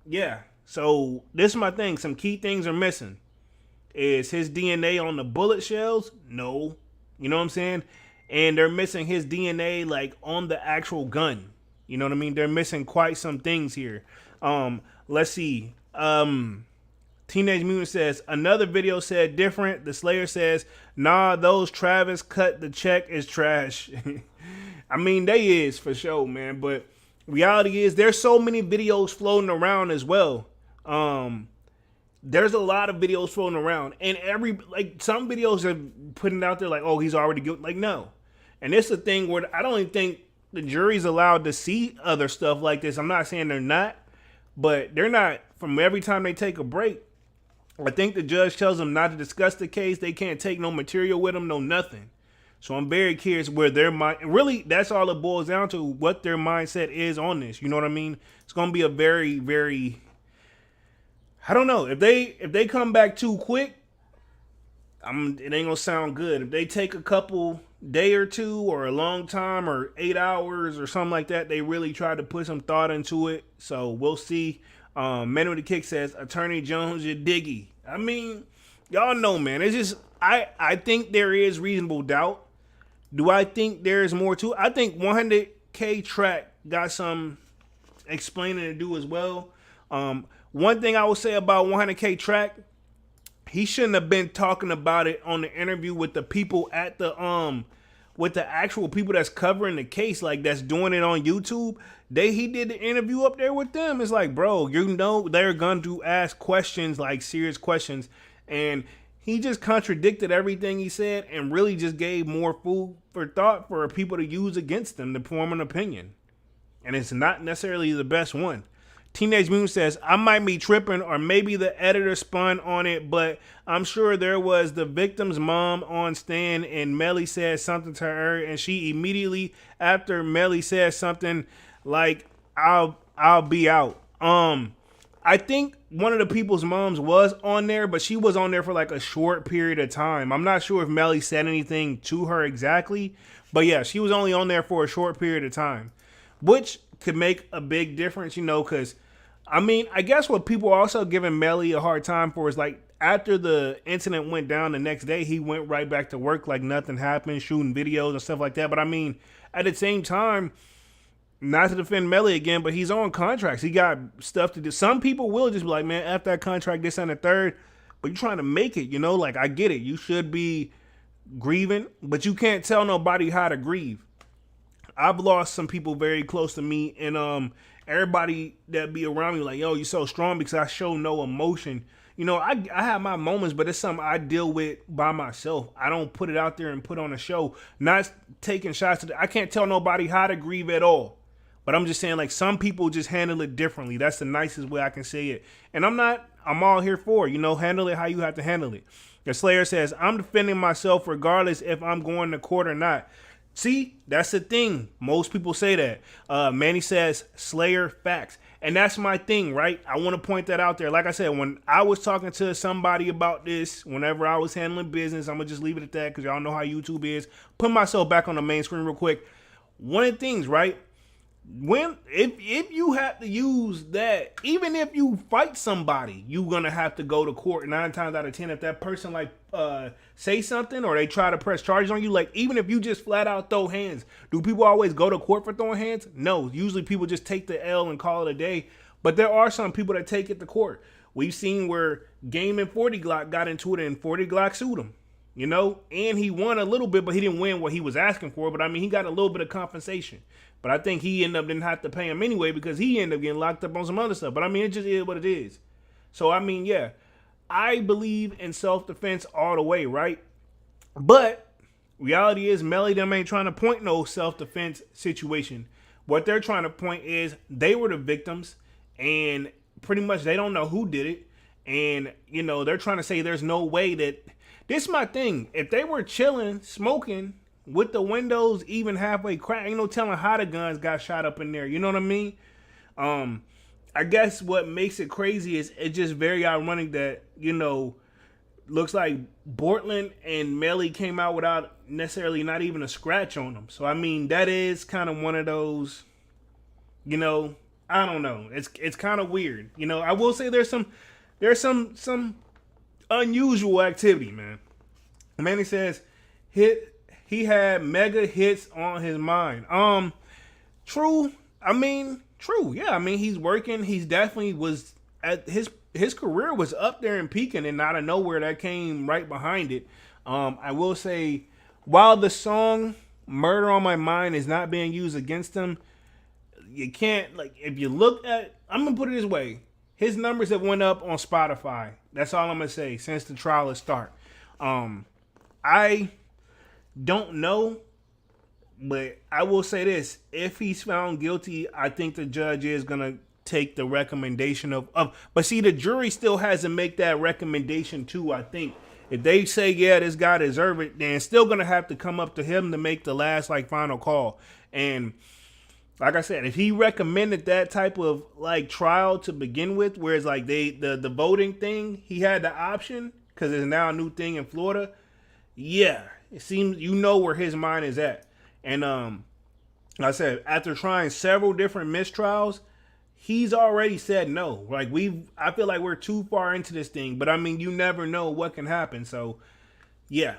Yeah. So this is my thing. Some key things are missing. Is his DNA on the bullet shells? No. You know what I'm saying? And they're missing his DNA like on the actual gun. You know what I mean? They're missing quite some things here. Let's see. Teenage Mutant says, another video said different. The Slayer says, nah, those Travis cut the check is trash. I mean, they is for sure, man. But reality is there's so many videos floating around as well. There's a lot of videos floating around. And some videos are putting out there like, oh, he's already guilty. Like, no. And it's the thing where I don't even think the jury's allowed to see other stuff like this. I'm not saying they're not. But they're not, from every time they take a break, I think the judge tells them not to discuss the case. They can't take no material with them, no nothing. So I'm very curious where their mind, really, that's all it boils down to, what their mindset is on this. You know what I mean? It's going to be a very, very, I don't know. If they come back too quick, it ain't going to sound good. If they take a couple day or two or a long time or 8 hours or something like that, they really try to put some thought into it. So we'll see. Men with the Kick says, Attorney Jones, you're diggy. I mean, y'all know, man. It's just, I think there is reasonable doubt. Do I think there's more to it? I think 100K Track got some explaining to do as well. One thing I will say about 100K Track, he shouldn't have been talking about it on the interview with the people at with the actual people that's covering the case, like that's doing it on YouTube. He did the interview up there with them. It's like, bro, you know, they're going to ask questions, like serious questions. And he just contradicted everything he said and really just gave more food for thought for people to use against them to form an opinion. And it's not necessarily the best one. Teenage Mutant says, I might be tripping or maybe the editor spun on it, but I'm sure there was the victim's mom on stand and Melly said something to her and she immediately after Melly said something like, I'll be out. I think one of the people's moms was on there, but she was on there for like a short period of time. I'm not sure if Melly said anything to her exactly, but yeah, she was only on there for a short period of time, which could make a big difference, you know, because, I mean, I guess what people are also giving Melly a hard time for is, like, after the incident went down the next day, he went right back to work like nothing happened, shooting videos and stuff like that. But, I mean, at the same time, not to defend Melly again, but he's on contracts. He got stuff to do. Some people will just be like, man, after that contract, this and the third, but you're trying to make it, you know? Like, I get it. You should be grieving, but you can't tell nobody how to grieve. I've lost some people very close to me, and everybody that be around me like, yo, you're so strong because I show no emotion. You know, I have my moments, but it's something I deal with by myself. I don't put it out there and put on a show. Not taking shots. I can't tell nobody how to grieve at all. But I'm just saying, like, some people just handle it differently. That's the nicest way I can say it. And I'm all here for it. You know, handle it how you have to handle it. The Slayer says, I'm defending myself regardless if I'm going to court or not. See, that's the thing. Most people say that. Manny says, Slayer facts. And that's my thing, right? I want to point that out there. Like I said, when I was talking to somebody about this, whenever I was handling business, I'm going to just leave it at that because y'all know how YouTube is. Put myself back on the main screen real quick. One of the things, right? If you have to use that, even if you fight somebody, you're gonna have to go to court 9 times out of 10. If that person like say something or they try to press charges on you, like even if you just flat out throw hands, do people always go to court for throwing hands? No, usually people just take the L and call it a day. But there are some people that take it to court. We've seen where Game and 40 Glock got into it and 40 Glock sued him. You know, and he won a little bit, but he didn't win what he was asking for. But I mean, he got a little bit of compensation. But I think he ended up didn't have to pay him anyway because he ended up getting locked up on some other stuff. But I mean, it just is what it is. So I mean, yeah, I believe in self-defense all the way, right? But reality is, Melly them ain't trying to point no self-defense situation. What they're trying to point is they were the victims, and pretty much they don't know who did it. And you know, they're trying to say there's no way that. This is my thing. If they were chilling, smoking, with the windows even halfway cracked, ain't no telling how the guns got shot up in there. You know what I mean? I guess what makes it crazy is it's just very ironic that, you know, looks like Bortland and Melly came out without necessarily not even a scratch on them. So, I mean, that is kind of one of those, you know, I don't know. It's kind of weird. You know, I will say there's some unusual activity, man. Manny says he had mega hits on his mind. True. I mean, true. Yeah, I mean, he's working. He's definitely was at his career was up there and peaking, and out of nowhere that came right behind it. I will say, while the song "Murder on My Mind" is not being used against him, you can't, like, if you look at, I'm gonna put it this way. His numbers have went up on Spotify. That's all I'm gonna say since the trial has started. I don't know, but I will say this: if he's found guilty, I think the judge is gonna take the recommendation of. But see, the jury still has to make that recommendation too. I think if they say yeah, this guy deserves it, then it's still gonna have to come up to him to make the last like final call. And like I said, if he recommended that type of like trial to begin with, whereas like the voting thing, he had the option because it's now a new thing in Florida. Yeah, it seems you know where his mind is at. And like I said, after trying several different mistrials, he's already said no. Like I feel like we're too far into this thing, but I mean, you never know what can happen. So yeah.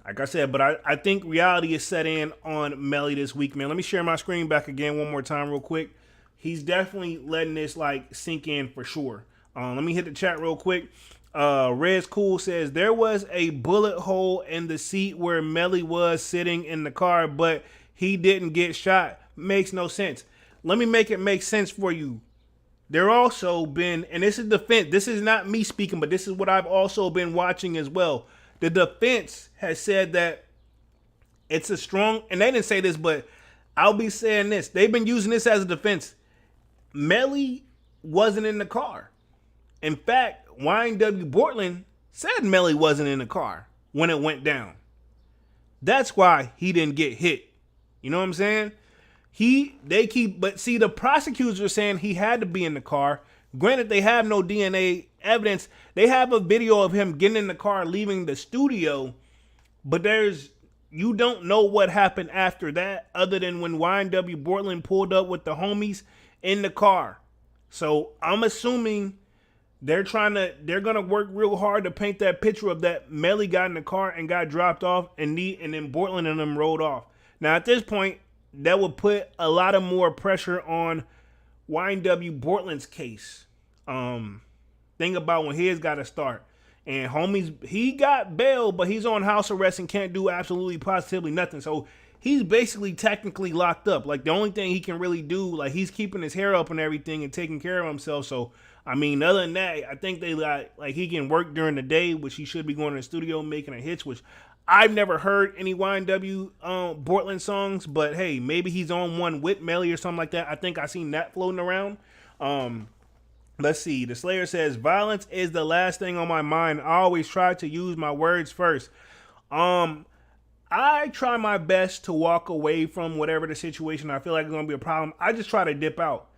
Like I said, but I think reality is set in on Melly this week, man. Let me share my screen back again one more time real quick. He's definitely letting this like sink in for sure. Let me hit the chat real quick. Red's Cool says, there was a bullet hole in the seat where Melly was sitting in the car, but he didn't get shot. Makes no sense. Let me make it make sense for you. There also been, and this is defense, this is not me speaking, but this is what I've also been watching as well. The defense has said that it's a strong, and they didn't say this, but I'll be saying this. They've been using this as a defense. Melly wasn't in the car. In fact, YNW Bortland said Melly wasn't in the car when it went down. That's why he didn't get hit. You know what I'm saying? But see, the prosecutors are saying he had to be in the car. Granted, they have no DNA evidence. They have a video of him getting in the car, leaving the studio, but you don't know what happened after that other than when YNW Bortland pulled up with the homies in the car. So I'm assuming they're going to work real hard to paint that picture of that Melly got in the car and got dropped off and then Bortland and them rode off. Now at this point, that would put a lot of more pressure on YNW Bortland's case. Think about when his got to start. And homies, he got bail, but he's on house arrest and can't do absolutely positively nothing. So he's basically technically locked up. Like the only thing he can really do, like he's keeping his hair up and everything and taking care of himself. So I mean, other than that, I think they like he can work during the day, which he should be going to the studio making a hits. Which I've never heard any YNW Portland songs, but hey, maybe he's on one with Melly or something like that. I think I seen that floating around. Let's see. The Slayer says, violence is the last thing on my mind. I always try to use my words first. I try my best to walk away from whatever the situation I feel like is going to be a problem. I just try to dip out.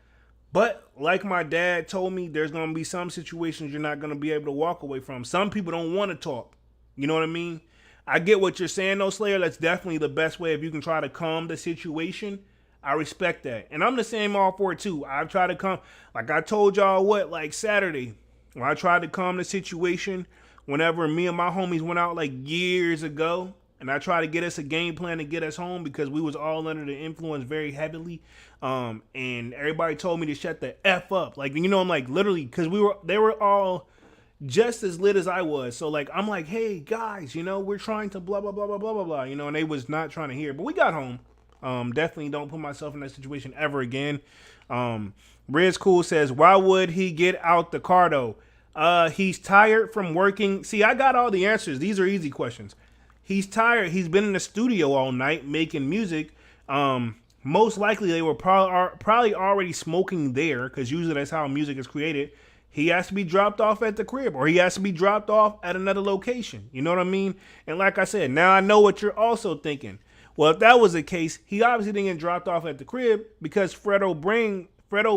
But like my dad told me, there's going to be some situations you're not going to be able to walk away from. Some people don't want to talk. You know what I mean? I get what you're saying, though, Slayer. That's definitely the best way if you can try to calm the situation. I respect that. And I'm the same all for it, too. I've tried to calm, like I told y'all like Saturday, when I tried to calm the situation whenever me and my homies went out like years ago. And I tried to get us a game plan to get us home because we was all under the influence very heavily. And everybody told me to shut the F up. Like, you know, I'm like literally because they were all just as lit as I was. So like, I'm like, hey guys, you know, we're trying to blah, blah, blah, blah, blah, blah, blah, you know, and they was not trying to hear, but we got home. Definitely don't put myself in that situation ever again. Riz Cool says, why would he get out the car though? He's tired from working. See, I got all the answers. These are easy questions. He's tired. He's been in the studio all night making music. Most likely they were probably already smoking there because usually that's how music is created. He has to be dropped off at the crib or he has to be dropped off at another location. You know what I mean? And like I said, now I know what you're also thinking. Well, if that was the case, he obviously didn't get dropped off at the crib because Fredo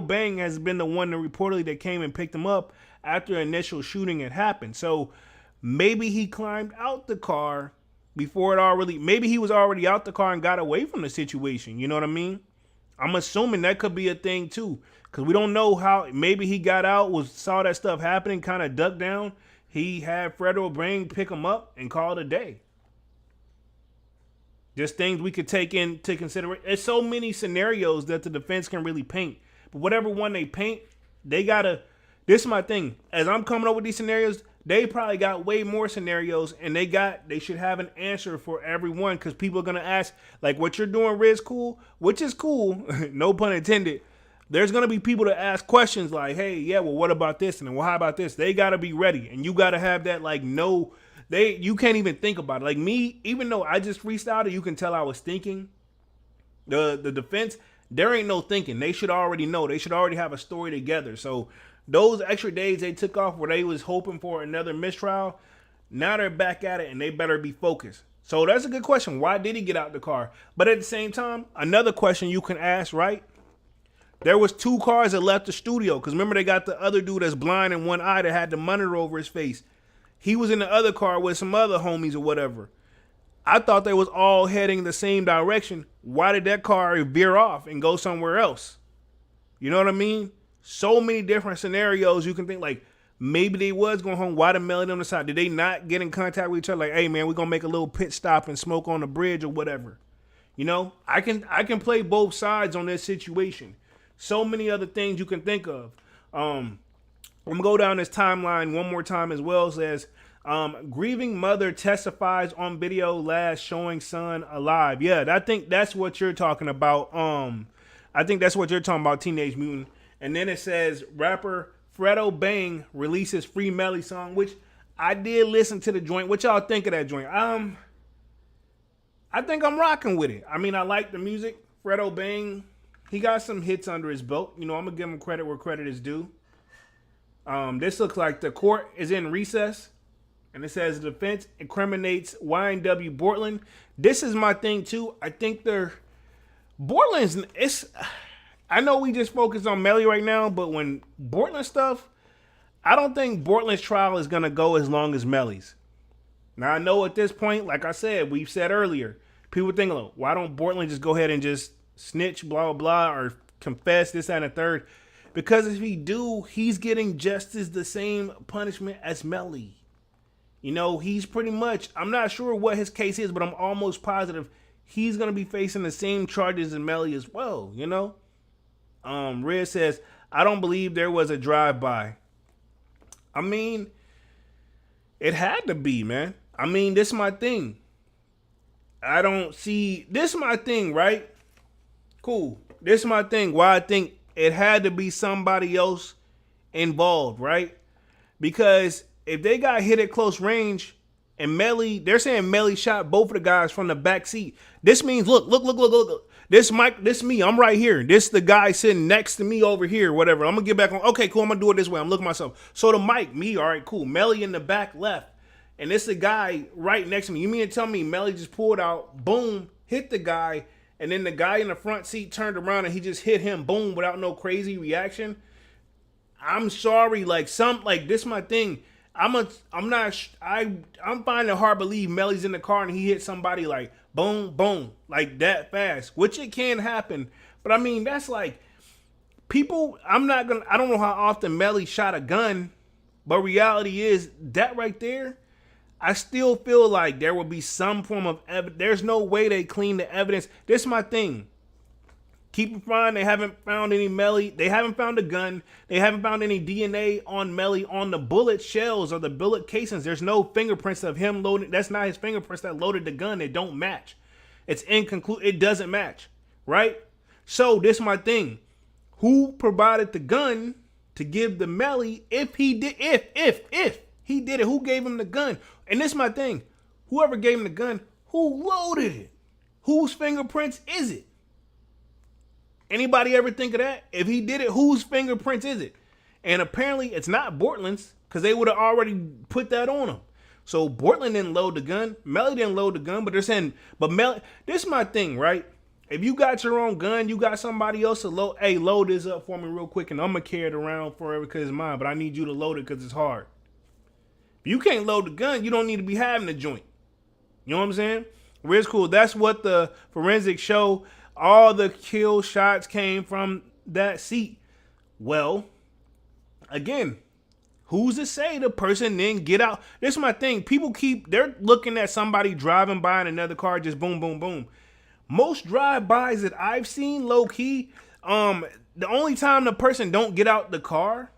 Bang has been the one that reportedly that came and picked him up after the initial shooting had happened. So maybe he climbed out the car before maybe he was already out the car and got away from the situation. You know what I mean? I'm assuming that could be a thing too. Because we don't know how, maybe he got out, saw that stuff happening, kind of ducked down. He had Fredo Bang pick him up and call it a day. Just things we could take into consideration. There's so many scenarios that the defense can really paint. But whatever one they paint, they gotta, this is my thing. As I'm coming up with these scenarios, they probably got way more scenarios and they should have an answer for everyone because people are going to ask, like what you're doing, Riz Cool, which is cool, no pun intended. There's going to be people to ask questions like, hey, yeah, well, what about this? And then, well, how about this? They got to be ready. And you got to have that, like, no, you can't even think about it. Like me, even though I just freestyled, you can tell I was thinking. The defense, there ain't no thinking. They should already know. They should already have a story together. So those extra days they took off where they was hoping for another mistrial, now they're back at it and they better be focused. So that's a good question. Why did he get out the car? But at the same time, another question you can ask, right? There was 2 cars that left the studio because remember they got the other dude that's blind in one eye that had the monitor over his face. He was in the other car with some other homies or whatever. I thought they was all heading the same direction. Why did that car veer off and go somewhere else? You know what I mean? So many different scenarios you can think like maybe they was going home. Why the Melly on the side? Did they not get in contact with each other? Like, hey man, we're gonna make a little pit stop and smoke on the bridge or whatever. You know, I can play both sides on this situation. So many other things you can think of. I'm gonna go down this timeline one more time as well. It says grieving mother testifies on video last showing son alive. Yeah, I think that's what you're talking about. I think that's what you're talking about, Teenage Mutant. And then it says rapper Fredo Bang releases Free Melly song, which I did listen to the joint. What y'all think of that joint? I think I'm rocking with it. I mean, I like the music. Fredo Bang, he got some hits under his belt. You know, I'm gonna give him credit where credit is due. This looks like the court is in recess. And it says the defense incriminates YNW Portland. This is my thing too. I think I know we just focus on Melly right now, but when Portland stuff, I don't think Portland's trial is going to go as long as Melly's. Now, I know at this point, like I said, we've said earlier, people think, oh, why don't Portland just go ahead and just snitch, blah, blah, blah, or confess this, that, and a third? Because if he do, he's getting just as the same punishment as Melly. You know, he's pretty much, I'm not sure what his case is, but I'm almost positive he's going to be facing the same charges as Melly as well, you know? Red says, I don't believe there was a drive-by. I mean, it had to be, man. I mean, this is my thing. I don't see this. My thing, right? Cool. This is my thing. Why I think it had to be somebody else involved, right? Because if they got hit at close range and Melly, they're saying Melly shot both of the guys from the back seat. This means look. This Mike, this me. I'm right here. This the guy sitting next to me over here. Whatever. I'm gonna get back on. Okay, cool. I'm gonna do it this way. I'm looking at myself. So the Mike, me. All right, cool. Melly in the back left, and this the guy right next to me. You mean to tell me Melly just pulled out, boom, hit the guy, and then the guy in the front seat turned around and he just hit him, boom, without no crazy reaction? I'm sorry, like this my thing. I'm finding it hard to believe Melly's in the car and he hit somebody like boom, boom, like that fast, which it can happen. But I mean, that's like people. I don't know how often Melly shot a gun, but reality is that right there, I still feel like there would be some form of evidence. There's no way they clean the evidence. This is my thing. Keep in mind, they haven't found any Melly. They haven't found a gun. They haven't found any DNA on Melly on the bullet shells or the bullet casings. There's no fingerprints of him loading. That's not his fingerprints that loaded the gun. They don't match. It's inconclusive. It doesn't match, right? So this is my thing. Who provided the gun to give the Melly? If he did, if he did it, who gave him the gun? And this is my thing. Whoever gave him the gun, who loaded it? Whose fingerprints is it? Anybody ever think of that? If he did it, whose fingerprints is it? And apparently it's not Bortland's, because they would have already put that on him. So Bortland didn't load the gun. Melly didn't load the gun, but they're saying, but Melly, this is my thing, right? If you got your own gun, you got somebody else to load. Hey, load this up for me real quick, and I'm going to carry it around forever because it's mine, but I need you to load it because it's hard. If you can't load the gun, you don't need to be having the joint. You know what I'm saying? Where's cool. That's what the forensics show. All the kill shots came from that seat. Well, again, who's to say the person didn't get out? This is my thing. People they're looking at somebody driving by in another car, just boom, boom, boom. Most drive-bys that I've seen, low-key, the only time the person don't get out the car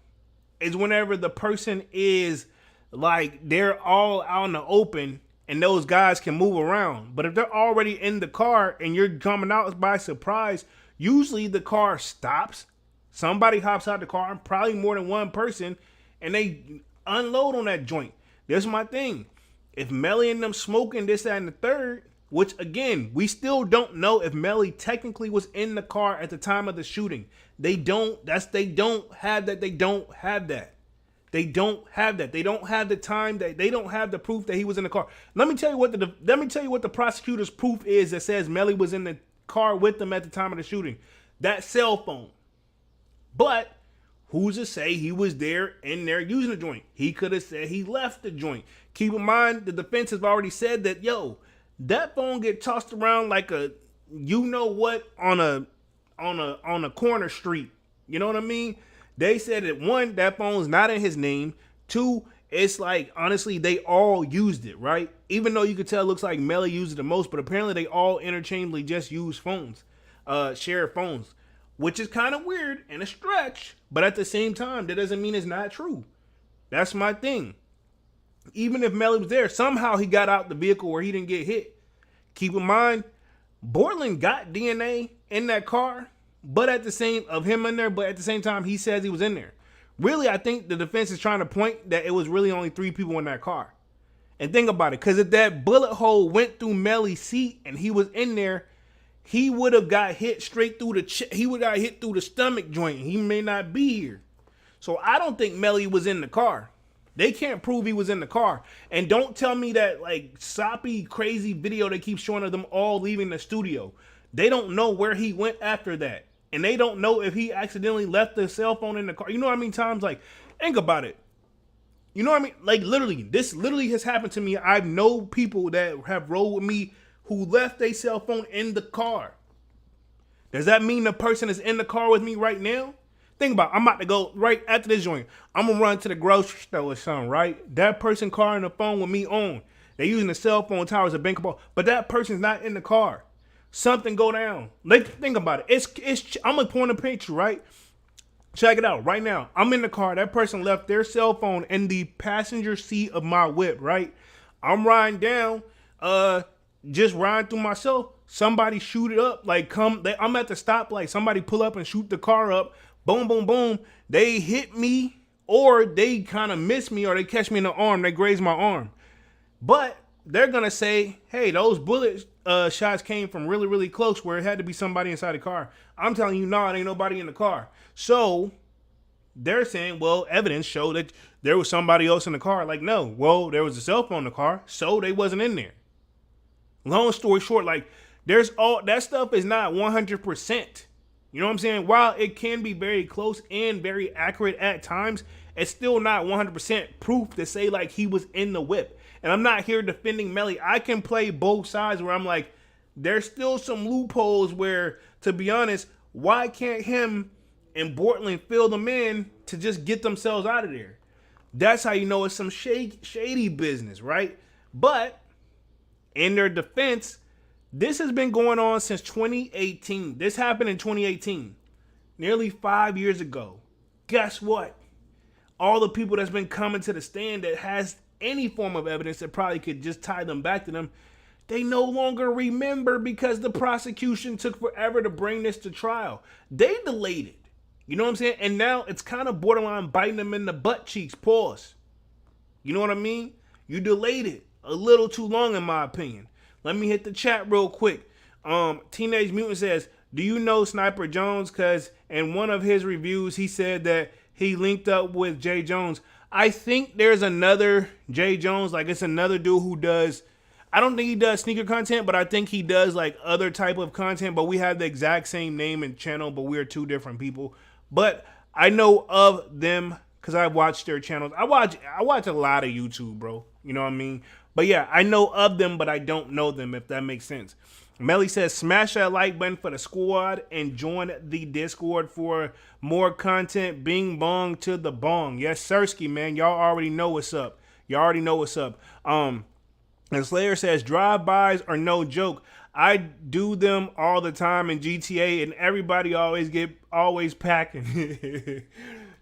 is whenever the person is, like, they're all out in the open and those guys can move around. But if they're already in the car and you're coming out by surprise, usually the car stops. Somebody hops out the car, probably more than one person, and they unload on that joint. This is my thing. If Melly and them smoking this, that, and the third, which again, we still don't know if Melly technically was in the car at the time of the shooting. They don't have that. They don't have that. They don't have that. They don't have the time. They don't have the proof that he was in the car. Let me tell you what the prosecutor's proof is that says Melly was in the car with them at the time of the shooting. That cell phone. But who's to say he was there in there using the joint? He could have said he left the joint. Keep in mind, the defense has already said that, that phone get tossed around like a you know what on a corner street. You know what I mean? They said that one, that phone's not in his name. Two, it's like, honestly, they all used it, right? Even though you could tell it looks like Melly used it the most, but apparently they all interchangeably just use phones, share phones, which is kind of weird and a stretch, but at the same time, that doesn't mean it's not true. That's my thing. Even if Melly was there, somehow he got out the vehicle where he didn't get hit. Keep in mind, Bortland got DNA in that car, but at the same time, he says he was in there. Really, I think the defense is trying to point that it was really only 3 people in that car. And think about it, because if that bullet hole went through Melly's seat and he was in there, he would have got hit straight through he would have got hit through the stomach joint. He may not be here. So I don't think Melly was in the car. They can't prove he was in the car. And don't tell me that like soppy, crazy video they keep showing of them all leaving the studio. They don't know where he went after that. And they don't know if he accidentally left the cell phone in the car. You know what I mean? Times like, think about it. You know what I mean? Like literally, this literally has happened to me. I know people that have rolled with me who left their cell phone in the car. Does that mean the person is in the car with me right now? Think about it. I'm about to go right after this joint. I'm going to run to the grocery store or something, right? That person car in the phone with me on. They're using the cell phone tower as a bankable, but that person's not in the car. Something go down. Think about it. I'm going to point a picture, right? Check it out right now. I'm in the car. That person left their cell phone in the passenger seat of my whip, right? I'm riding down. just riding through myself, somebody shoot it up. Like I'm at the stoplight, somebody pull up and shoot the car up. Boom, boom, boom. They hit me, or they kind of miss me, or they catch me in the arm. They graze my arm. But they're gonna say, hey, those bullet shots came from really, really close, where it had to be somebody inside the car. I'm telling you, no, it ain't nobody in the car. So they're saying, well, evidence showed that there was somebody else in the car. Like, no, well, there was a cell phone in the car, so they wasn't in there. Long story short, like, there's all that stuff is not 100%. You know what I'm saying? While it can be very close and very accurate at times, it's still not 100% proof to say like he was in the whip. And I'm not here defending Melly. I can play both sides where I'm like, there's still some loopholes where, to be honest, why can't him and Bortland fill them in to just get themselves out of there? That's how you know it's some shady business, right? But in their defense, this has been going on since 2018. This happened in 2018, nearly 5 years ago. Guess what? All the people that's been coming to the stand that has any form of evidence that probably could just tie them back to them, they no longer remember because the prosecution took forever to bring this to trial. They delayed it. You know what I'm saying? And now it's kind of borderline biting them in the butt cheeks. Pause. You know what I mean? You delayed it a little too long, in my opinion. Let me hit the chat real quick. Teenage Mutant says, do you know Sniper Jones? Because in one of his reviews, he said that he linked up with Jay Jones. I think there's another Jay Jones. Like, it's another dude who does, I don't think he does sneaker content, but I think he does like other type of content. But we have the exact same name and channel, but we're two different people. But I know of them because I watched their channels. I watch a lot of YouTube, bro. You know what I mean? But yeah, I know of them, but I don't know them, if that makes sense. Melly says, smash that like button for the squad and join the Discord for more content. Bing bong to the bong. Yes, Sirski, man. Y'all already know what's up. Y'all already know what's up. And Slayer says, drive-bys are no joke. I do them all the time in GTA, and everybody always packing.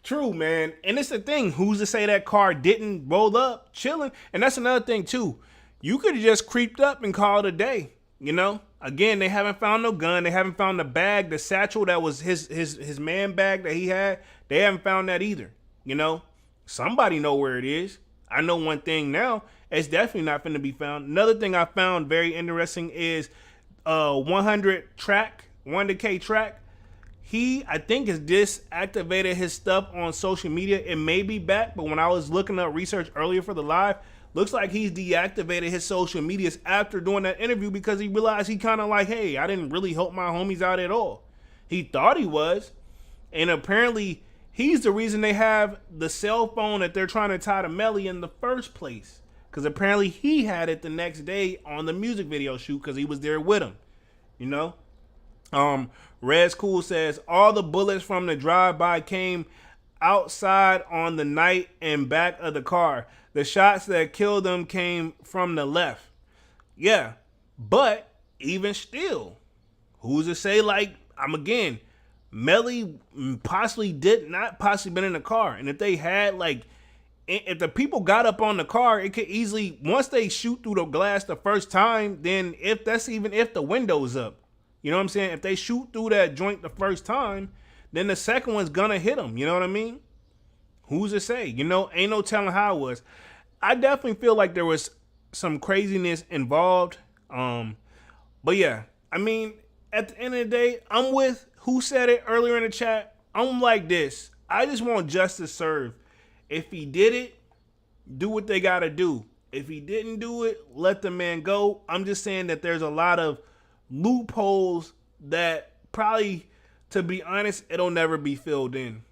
True, man. And it's the thing. Who's to say that car didn't roll up, chilling? And that's another thing, too. You could have just creeped up and called it a day, you know? Again, they haven't found no gun. They haven't found the bag, the satchel that was his man bag that he had. They haven't found that either, you know? Somebody know where it is. I know one thing now. It's definitely not going to be found. Another thing I found very interesting is 100K track. He, I think, has disactivated his stuff on social media. It may be back, but when I was looking up research earlier for the live, looks like he's deactivated his social medias after doing that interview because he realized he kind of like, hey, I didn't really help my homies out at all. He thought he was. And apparently, he's the reason they have the cell phone that they're trying to tie to Melly in the first place. Because apparently he had it the next day on the music video shoot because he was there with him. You know? Rez Cool says, all the bullets from the drive-by came outside on the night and back of the car. The shots that killed them came from the left. Yeah, but even still, who's to say, like, Melly possibly did not possibly been in the car. And if they had, like, if the people got up on the car, it could easily, once they shoot through the glass the first time, then if the window's up, you know what I'm saying? If they shoot through that joint the first time, then the second one's gonna hit them. You know what I mean? Who's to say? You know, ain't no telling how it was. I definitely feel like there was some craziness involved. But yeah, I mean, at the end of the day, I'm with who said it earlier in the chat. I'm like this. I just want justice served. If he did it, do what they gotta do. If he didn't do it, let the man go. I'm just saying that there's a lot of loopholes that probably, to be honest, it'll never be filled in.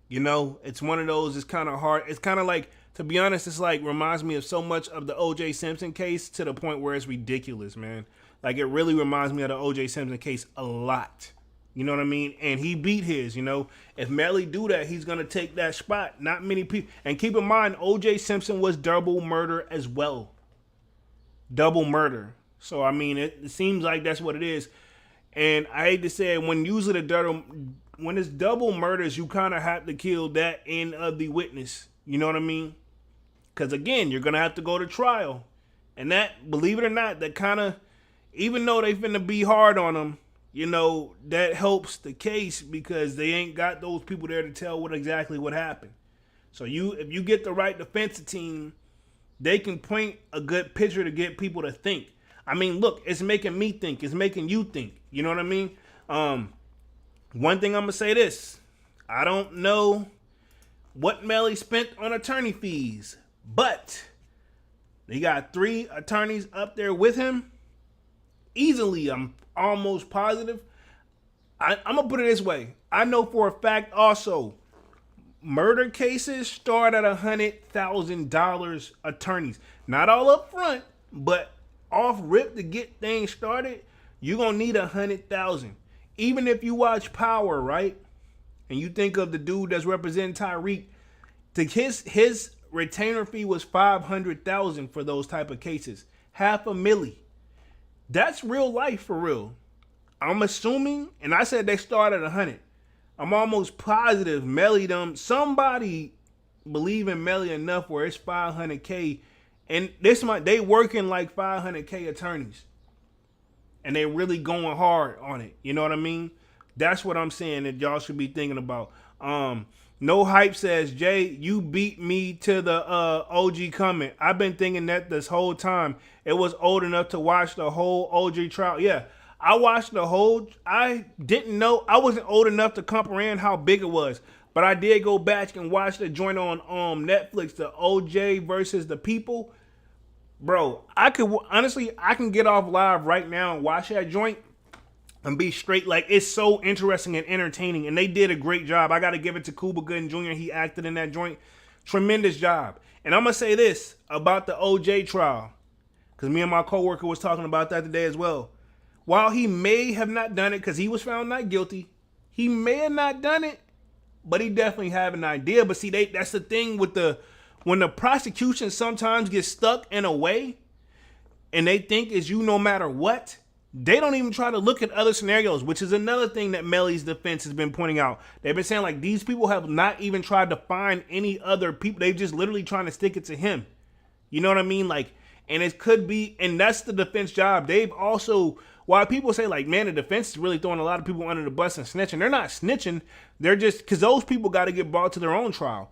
You know, it's one of those, it's kind of hard. It's kind of like, to be honest, it's like reminds me of so much of the OJ Simpson case to the point where it's ridiculous, man. Like, it really reminds me of the OJ Simpson case a lot. You know what I mean? And he beat his, you know. If Melly do that, he's going to take that spot. Not many people. And keep in mind, OJ Simpson was double murder as well. Double murder. So, I mean, it seems like that's what it is. And I hate to say it, when it's double murders, you kind of have to kill that end of the witness. You know what I mean? Because, again, you're going to have to go to trial. And that, believe it or not, that kind of, even though they finna be hard on him, you know, that helps the case because they ain't got those people there to tell exactly what happened. So if you get the right defensive team, they can paint a good picture to get people to think. I mean, look, it's making me think. It's making you think. You know what I mean? One thing I'm going to say this. I don't know what Melly spent on attorney fees, but they got 3 attorneys up there with him. Easily, I'm almost positive. I'm going to put it this way. I know for a fact also, murder cases start at $100,000 attorneys. Not all up front, but off rip to get things started, you're going to need $100,000. Even if you watch Power, right? And you think of the dude that's representing Tyreek, his retainer fee was $500,000 for those type of cases. $500,000. That's real life for real. I'm assuming, and I said they start at 100. I'm almost positive Melly somebody believe in Melly enough where it's $500K, and they working like $500K attorneys, and they really going hard on it. You know what I mean? That's what I'm saying that y'all should be thinking about. No Hype says, Jay, you beat me to the OG comment. I've been thinking that this whole time. It was old enough to watch the whole OG trial. Yeah, I watched the whole. I didn't know. I wasn't old enough to comprehend how big it was. But I did go back and watch the joint on Netflix, the OJ versus the People. Bro, I can get off live right now and watch that joint and be straight. Like, it's so interesting and entertaining, and they did a great job. I got to give it to Cuba Gooding Jr. He acted in that joint. Tremendous job. And I'm going to say this about the OJ trial, because me and my coworker was talking about that today as well. While he may have not done it because he was found not guilty, he may have not done it, but he definitely have an idea. But see, that's the thing with when the prosecution sometimes gets stuck in a way and they think it's you no matter what, they don't even try to look at other scenarios, which is another thing that Melly's defense has been pointing out. They've been saying, like, these people have not even tried to find any other people. They've just literally trying to stick it to him. You know what I mean? Like, and it could be, and that's the defense job. They've also, while people say, like, man, the defense is really throwing a lot of people under the bus and snitching. They're not snitching. They're just, because those people got to get brought to their own trial.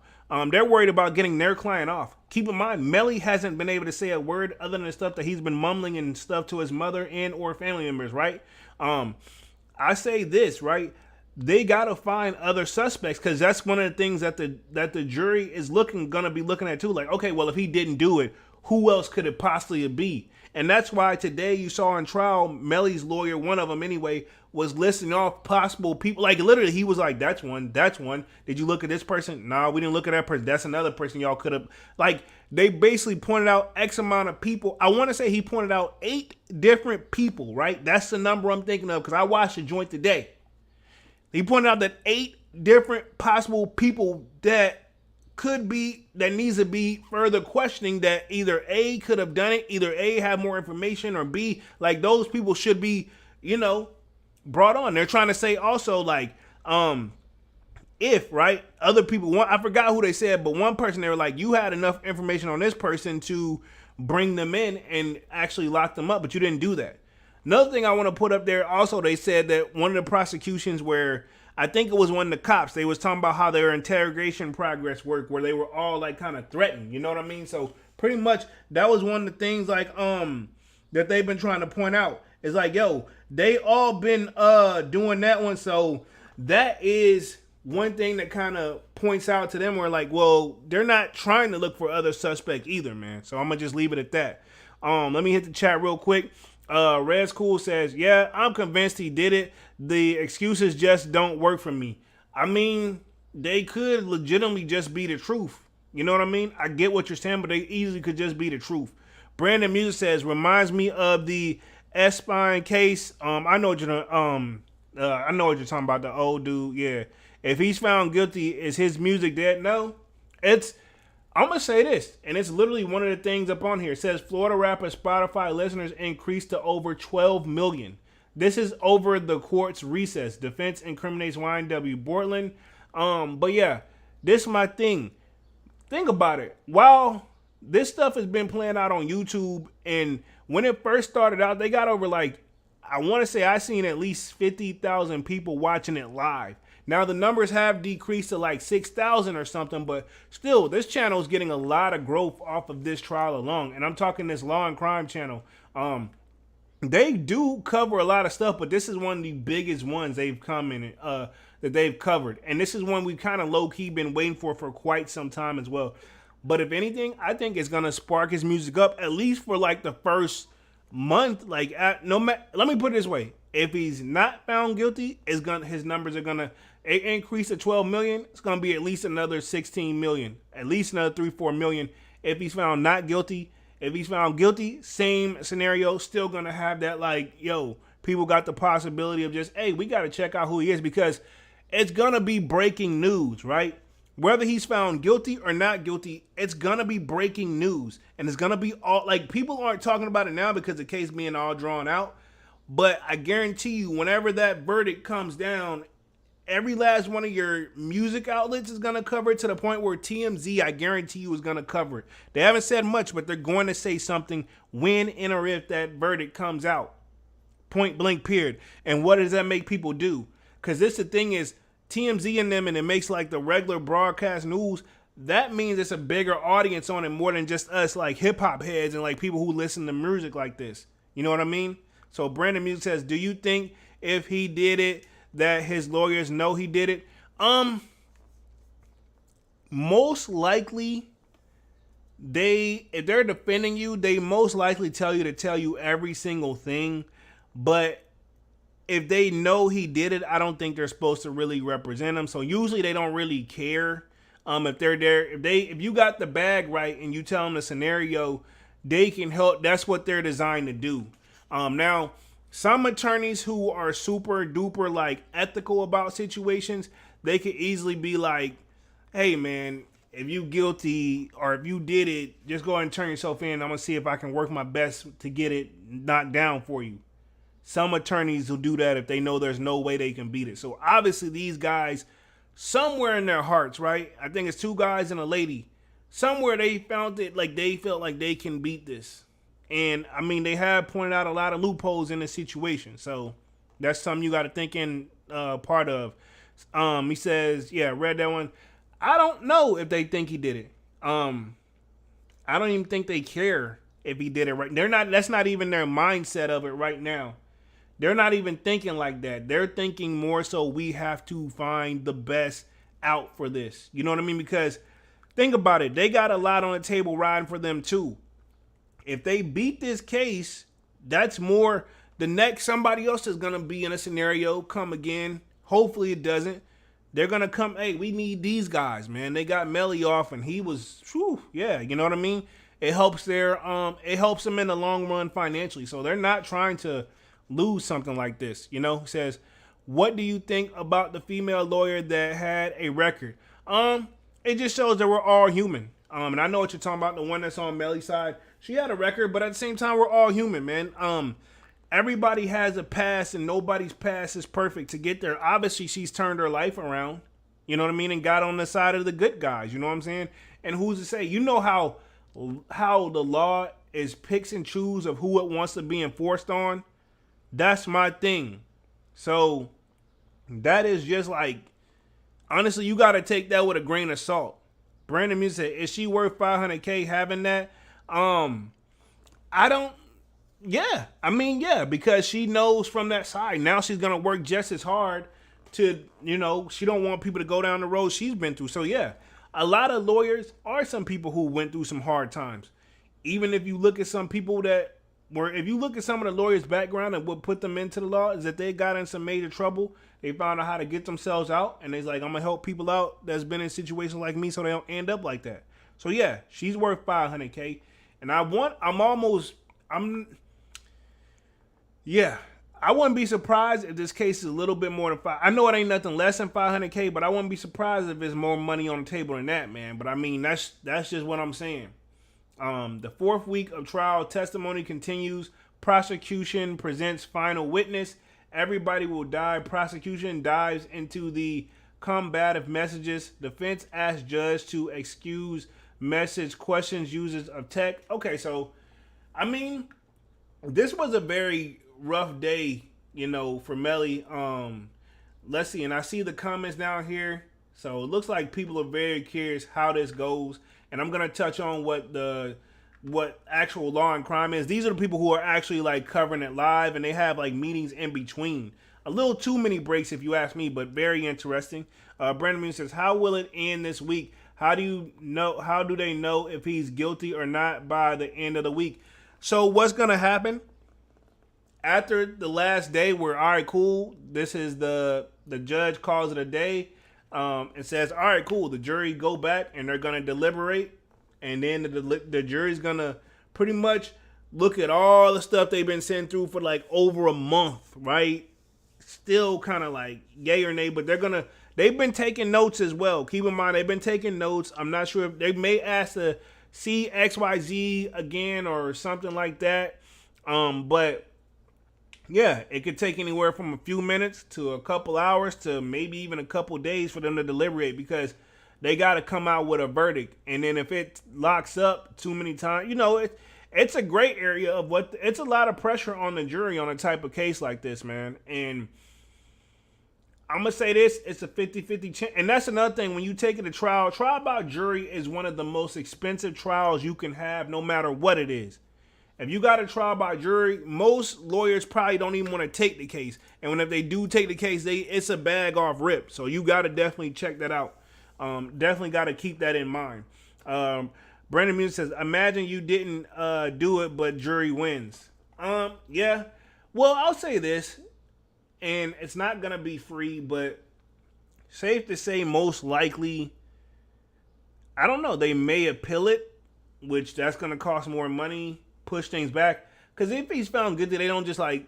They're worried about getting their client off. Keep in mind, Melly hasn't been able to say a word other than the stuff that he's been mumbling and stuff to his mother and or family members, right? I say this, right? They got to find other suspects, because that's one of the things that the jury is gonna be looking at too. Like, okay, well, if he didn't do it, who else could it possibly be? And that's why today you saw in trial, Melly's lawyer, one of them anyway, was listing off possible people. Like, literally, he was like, that's one. Did you look at this person? No, we didn't look at that person. That's another person y'all could have. Like, they basically pointed out X amount of people. I want to say he pointed out 8 different people, right? That's the number I'm thinking of, because I watched the joint today. He pointed out that 8 different possible people that needs to be further questioning, that either A could have done it, either A have more information, or B, like, those people should be, brought on. They're trying to say also, like, if, right, other people, I forgot who they said, but one person, they were like, you had enough information on this person to bring them in and actually lock them up, but you didn't do that. Another thing I want to put up there also, they said that one of the prosecutions where, I think it was one of the cops, they was talking about how their interrogation progress worked, where they were all like kind of threatened, you know what I mean? So pretty much that was one of the things like that they've been trying to point out. It's like, yo, they all been doing that one. So that is one thing that kind of points out to them where, like, well, they're not trying to look for other suspects either, man. So I'm gonna just leave it at that. Let me hit the chat real quick. Red School says, yeah, I'm convinced he did it. The excuses just don't work for me. I mean, they could legitimately just be the truth. You know what I mean? I get what you're saying, but they easily could just be the truth. Brandon Music says, reminds me of the Espine case. I know what you're talking about, the old dude. Yeah. If he's found guilty, is his music dead? No. I'm going to say this, and it's literally one of the things up on here. It says Florida rapper Spotify listeners increased to over 12 million. This is over the court's recess. Defense incriminates YNW Portland. But yeah, this is my thing. Think about it. While this stuff has been playing out on YouTube, and when it first started out, they got over like, I want to say I seen at least 50,000 people watching it live. Now the numbers have decreased to like 6,000 or something, but still, this channel is getting a lot of growth off of this trial alone. And I'm talking this law and crime channel. They do cover a lot of stuff, but this is one of the biggest ones they've come in that they've covered, and this is one we kind of low key been waiting for quite some time as well. But if anything, I think it's gonna spark his music up at least for like the first month. Like, let me put it this way: if he's not found guilty, his numbers are gonna increase to 12 million. It's gonna be at least another 16 million, at least another 3-4 million. If he's found not guilty. If he's found guilty, same scenario, still gonna have that like, yo, people got the possibility of just, hey, we gotta check out who he is, because it's gonna be breaking news, right? Whether he's found guilty or not guilty, it's gonna be breaking news. And it's gonna be all, like, people aren't talking about it now because the case being all drawn out. But I guarantee you, whenever that verdict comes down, every last one of your music outlets is going to cover it, to the point where TMZ, I guarantee you, is going to cover it. They haven't said much, but they're going to say something when and or if that verdict comes out. Point blank, period. And what does that make people do? Because this the thing is, TMZ and them, and it makes like the regular broadcast news, that means it's a bigger audience on it, more than just us like hip hop heads and like people who listen to music like this. You know what I mean? So Brandon Music says, do you think if he did it, that his lawyers know he did it? Most likely, if they're defending you, they most likely tell you every single thing. But if they know he did it, I don't think they're supposed to really represent him. So usually they don't really care. If they're there, if you got the bag right and you tell them the scenario, they can help. That's what they're designed to do. Now, some attorneys who are super duper like ethical about situations, they could easily be like, hey man, if you guilty or if you did it, just go ahead and turn yourself in. I'm gonna see if I can work my best to get it knocked down for you. Some attorneys will do that if they know there's no way they can beat it. So obviously these guys, somewhere in their hearts, right? I think it's 2 guys and a lady. Somewhere they found it, like they felt like they can beat this. And I mean, they have pointed out a lot of loopholes in the situation. So that's something you got to think in part of. He says, yeah, read that one. I don't know if they think he did it. I don't even think they care if he did it right. That's not even their mindset of it right now. They're not even thinking like that. They're thinking more so, we have to find the best out for this. You know what I mean? Because think about it. They got a lot on the table riding for them too. If they beat this case, that's more, the next somebody else is going to be in a scenario, come again. Hopefully it doesn't. They're going to come, hey, we need these guys, man. They got Melly off and he was, whew, yeah, you know what I mean? It helps it helps them in the long run financially. So they're not trying to lose something like this. You know, he says, what do you think about the female lawyer that had a record? It just shows that we're all human. And I know what you're talking about, the one that's on Melly's side. She had a record, but at the same time, we're all human, man. Everybody has a past, and nobody's past is perfect to get there. Obviously, she's turned her life around, you know what I mean, and got on the side of the good guys, you know what I'm saying? And who's to say? You know how the law is picks and choose of who it wants to be enforced on? That's my thing. So that is just like, honestly, you got to take that with a grain of salt. Brandon Music, is she worth $500K having that? I don't. Yeah, I mean, yeah, because she knows from that side. Now she's gonna work just as hard to, you know, she don't want people to go down the road she's been through. So yeah, a lot of lawyers are some people who went through some hard times. Even if you look at some people that were, if you look at some of the lawyers' background and what put them into the law, is that they got in some major trouble. They found out how to get themselves out, and they're like, I'm gonna help people out that's been in situations like me so they don't end up like that. So yeah, she's worth $500K. And I wouldn't be surprised if this case is a little bit more than five. I know it ain't nothing less than $500K, but I wouldn't be surprised if there's more money on the table than that, man. But I mean, that's just what I'm saying. The 4th week of trial, testimony continues. Prosecution presents final witness. Everybody will die. Prosecution dives into the combative messages. Defense asks judge to excuse message questions users of tech. Okay, so I mean, this was a very rough day, for Melly. Let's see, and I see the comments down here. So it looks like people are very curious how this goes, and I'm gonna touch on what actual law and crime is. These are the people who are actually like covering it live, and they have like meetings in between. A little too many breaks, if you ask me, but very interesting. Brandon Moon says, "How will it end this week? How do you know? How do they know if he's guilty or not by the end of the week?" So what's gonna happen after the last day? Where all right, cool. This is the judge calls it a day. And says, all right, cool. The jury go back and they're gonna deliberate, and then the jury's gonna pretty much look at all the stuff they've been sent through for like over a month, right? Still kind of like yay or nay, but they've been taking notes as well. Keep in mind they've been taking notes. I'm not sure if they may ask to see XYZ again or something like that. But yeah, it could take anywhere from a few minutes to a couple hours to maybe even a couple days for them to deliberate, because they got to come out with a verdict. And then if it locks up too many times, it's a great area of it's a lot of pressure on the jury on a type of case like this, man. And I'm going to say this, it's a 50-50 chance. And that's another thing. When you take it to trial by jury is one of the most expensive trials you can have, no matter what it is. If you got a trial by jury, most lawyers probably don't even want to take the case. And if they do take the case, it's a bag off rip. So you got to definitely check that out. Definitely got to keep that in mind. Brandon Music says, imagine you didn't do it, but jury wins. Yeah. Well, I'll say this, and it's not going to be free, but safe to say most likely, I don't know, they may appeal it, which that's going to cost more money, push things back. Because if he's found guilty, they don't just like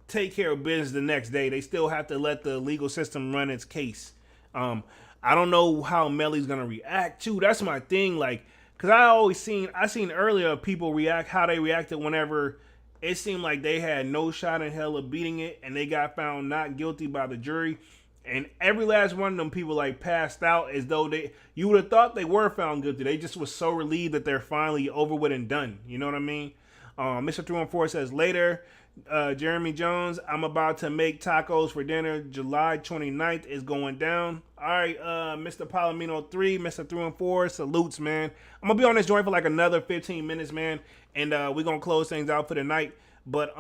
take care of business the next day. They still have to let the legal system run its case. I don't know how Melly's gonna react too. That's my thing. Like, cause I seen earlier people react how they reacted whenever it seemed like they had no shot in hell of beating it, and they got found not guilty by the jury. And every last one of them people like passed out as though you would have thought they were found guilty. They just was so relieved that they're finally over with and done. You know what I mean? Mr. 314 says, later, Jeremy Jones, I'm about to make tacos for dinner. July 29th is going down. All right, Mr. Palomino 3, Mr. 314, salutes, man. I'm going to be on this joint for like another 15 minutes, man. And we're going to close things out for the night. But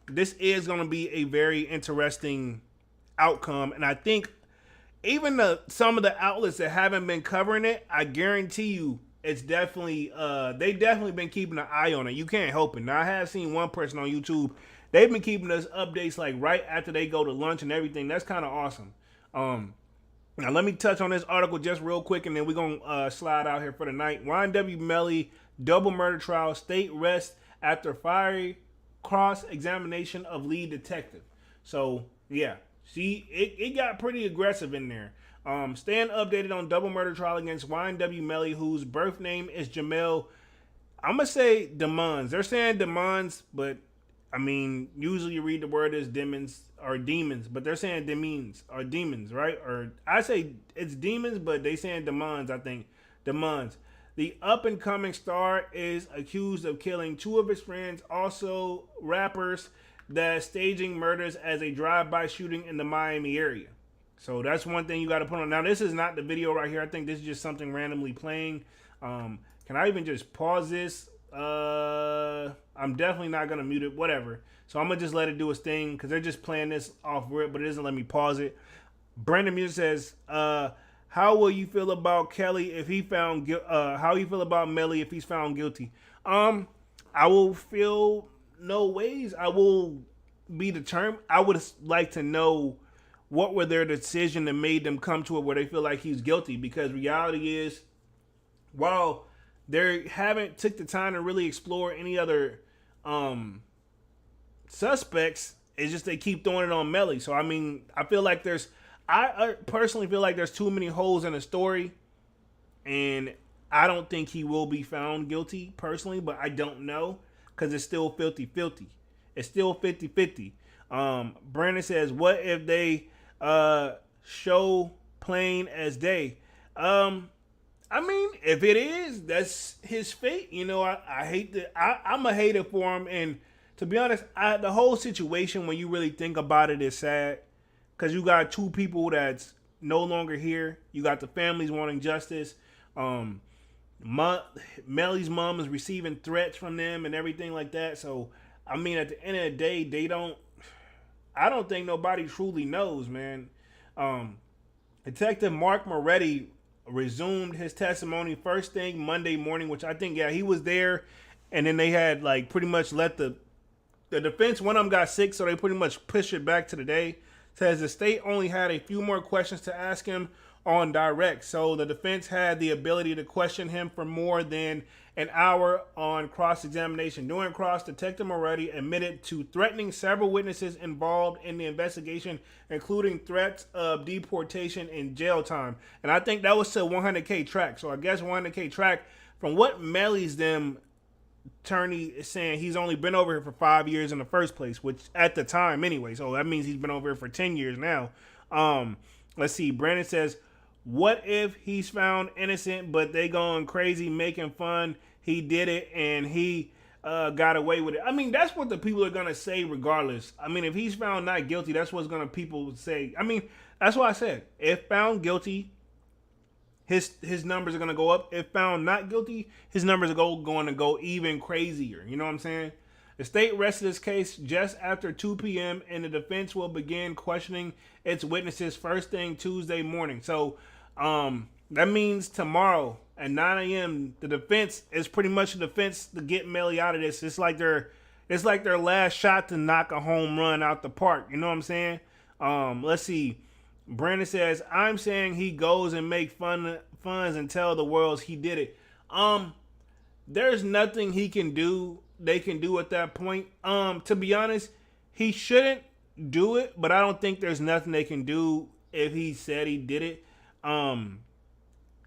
this is going to be a very interesting outcome, and I think even some of the outlets that haven't been covering it, I guarantee you it's definitely they definitely been keeping an eye on it. You can't help it. Now I have seen one person on YouTube, they've been keeping us updates like right after they go to lunch and everything. That's kind of awesome. Now let me touch on this article just real quick, and then we're gonna slide out here for the night. YNW Melly double murder trial, state rests after fiery cross-examination of lead detective. So yeah, see, it got pretty aggressive in there. Staying updated on double murder trial against YNW Melly, whose birth name is Jamel. I'm going to say Demons. They're saying Demons, but I mean, usually you read the word as demons or demons, but they're saying demons or demons, right? Or I say it's demons, but they saying Demons, I think. Demons. The up-and-coming star is accused of killing two of his friends, also rappers, that staging murders as a drive-by shooting in the Miami area. So that's one thing you got to put on. Now, this is not the video right here. I think this is just something randomly playing. Can I even just pause this? I'm definitely not going to mute it. Whatever. So I'm going to just let it do its thing because they're just playing this off rip, but it doesn't let me pause it. Brandon Music says, how will you feel about Kelly if he found how you feel about Melly if he's found guilty? I will feel no ways. I will be determined. I would like to know what were their decision that made them come to it where they feel like he's guilty, because reality is, while they haven't took the time to really explore any other suspects, it's just they keep throwing it on Melly. So I mean, I personally feel like there's too many holes in the story, and I don't think he will be found guilty personally, but I don't know because it's still 50-50. It's still 50-50. Brandon says, what if they show plain as day? I mean, if it is, that's his fate. You know, I hate that. I'm a hater for him, and to be honest, the whole situation, when you really think about it, is sad because you got two people that's no longer here. You got the families wanting justice. Um, Melly's mom is receiving threats from them and everything like that. So, I mean, at the end of the day, they don't. I don't think nobody truly knows, man. Um, Detective Mark Moretti resumed his testimony first thing Monday morning, which I think, yeah, he was there, and then they had like pretty much let the defense. One of them got sick, so they pretty much pushed it back to the day. Says the state only had a few more questions to ask him on direct, so the defense had the ability to question him for more than an hour on cross-examination. During cross, Detective Moretti admitted to threatening several witnesses involved in the investigation, including threats of deportation and jail time. And I think that was to 100K track. So I guess 100K track, from what Melly's them attorney is saying, he's only been over here for 5 years in the first place, which at the time anyway. So that means he's been over here for 10 years now. Let's see. Brandon says, what if he's found innocent, but they going crazy making fun? He did it and he got away with it. I mean, that's what the people are gonna say regardless. I mean, if he's found not guilty, that's what's gonna people say. I mean, that's why I said, if found guilty, his numbers are gonna go up. If found not guilty, his numbers are going to go even crazier. You know what I'm saying? The state rested its case just after 2 p.m. and the defense will begin questioning its witnesses first thing Tuesday morning. So that means tomorrow at 9 a.m. the defense is pretty much the defense to get Melly out of this. It's like their last shot to knock a home run out the park. You know what I'm saying? Let's see. Brandon says, I'm saying he goes and make funds and tell the world he did it. There's nothing they can do at that point. To be honest, he shouldn't do it, but I don't think there's nothing they can do if he said he did it.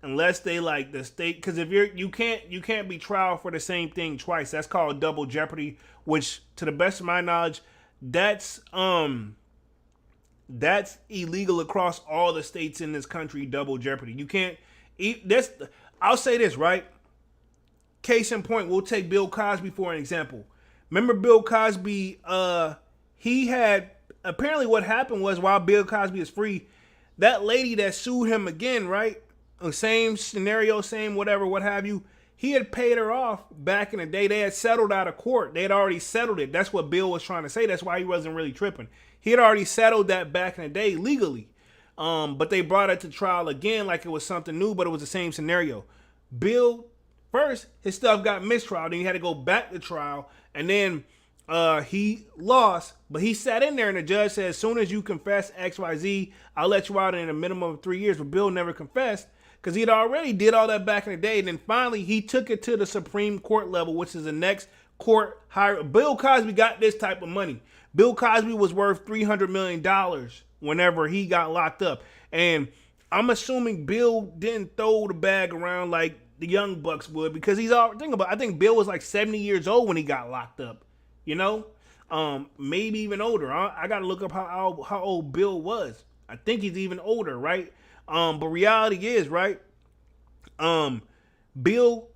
Unless they like the state, because if you can't be trial for the same thing twice. That's called double jeopardy, which to the best of my knowledge, that's illegal across all the states in this country. Double jeopardy. You can't eat this. I'll say this, right? Case in point, we'll take Bill Cosby for an example. Remember Bill Cosby, he had, apparently what happened was, while Bill Cosby is free, that lady that sued him again, right? Same scenario, same whatever, what have you. He had paid her off back in the day. They had settled out of court. They had already settled it. That's what Bill was trying to say. That's why he wasn't really tripping. He had already settled that back in the day legally. But they brought it to trial again like it was something new, but it was the same scenario. Bill, first, his stuff got mistrial. Then he had to go back to trial. And then he lost. But he sat in there and the judge said, as soon as you confess XYZ, I'll let you out in a minimum of 3 years. But Bill never confessed because he had already did all that back in the day. And then finally, he took it to the Supreme Court level, which is the next court higher. Bill Cosby got this type of money. Bill Cosby was worth $300 million whenever he got locked up. And I'm assuming Bill didn't throw the bag around like the Young Bucks would, because I think Bill was like 70 years old when he got locked up, you know? Maybe even older. I got to look up how old Bill was. I think he's even older, right? But reality is, right? Bill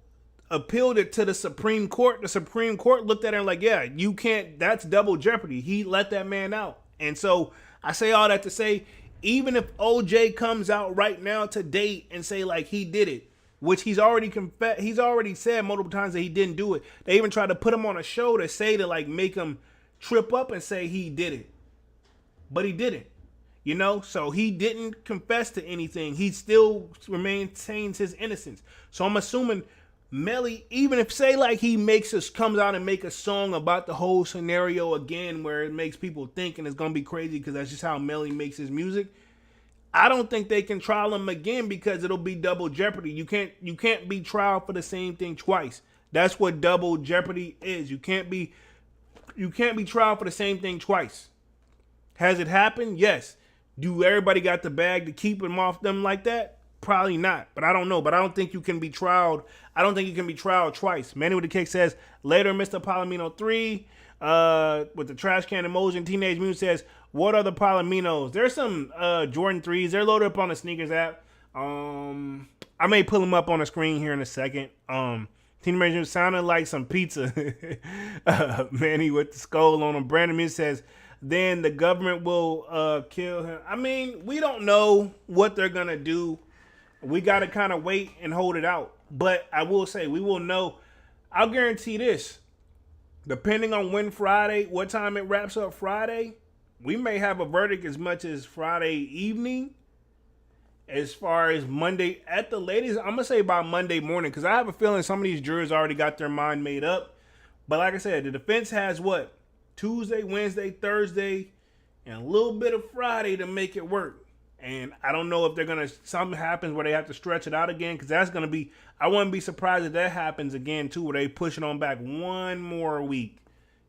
appealed it to the Supreme Court. The Supreme Court looked at him like, yeah, you can't, that's double jeopardy. He let that man out. And so I say all that to say, even if OJ comes out right now to date and say like he did it, which he's already said multiple times that he didn't do it. They even tried to put him on a show to say, to like make him trip up and say he did it. But he didn't. You know, so he didn't confess to anything. He still maintains his innocence. So I'm assuming Melly, even if say like he comes out and make a song about the whole scenario again, where it makes people think and it's gonna be crazy because that's just how Melly makes his music. I don't think they can trial him again because it'll be double jeopardy. You can't be trialed for the same thing twice. That's what double jeopardy is. You can't be trialed for the same thing twice. Has it happened? Yes. Do everybody got the bag to keep him off them like that? Probably not. But I don't know. But I don't think you can be trialed. I don't think you can be trialed twice. Manny with the Cake says, later Mr. Palomino 3 with the trash can emoji. Teenage Mutant says, what are the Palominos? There's some Jordan 3s. They're loaded up on the sneakers app. I may pull him up on the screen here in a second. Teenager sounded like some pizza. Manny with the skull on him. Brandon Muse says, then the government will kill him. I mean, we don't know what they're gonna do. We gotta kind of wait and hold it out. But I will say, we will know. I'll guarantee this. Depending on when Friday, what time it wraps up Friday, we may have a verdict as much as Friday evening. As far as Monday, at the latest, I'm going to say by Monday morning, because I have a feeling some of these jurors already got their mind made up. But like I said, the defense has what? Tuesday, Wednesday, Thursday, and a little bit of Friday to make it work. And I don't know if they're going to, something happens where they have to stretch it out again, because that's going to be, I wouldn't be surprised if that happens again too, where they push it on back one more week.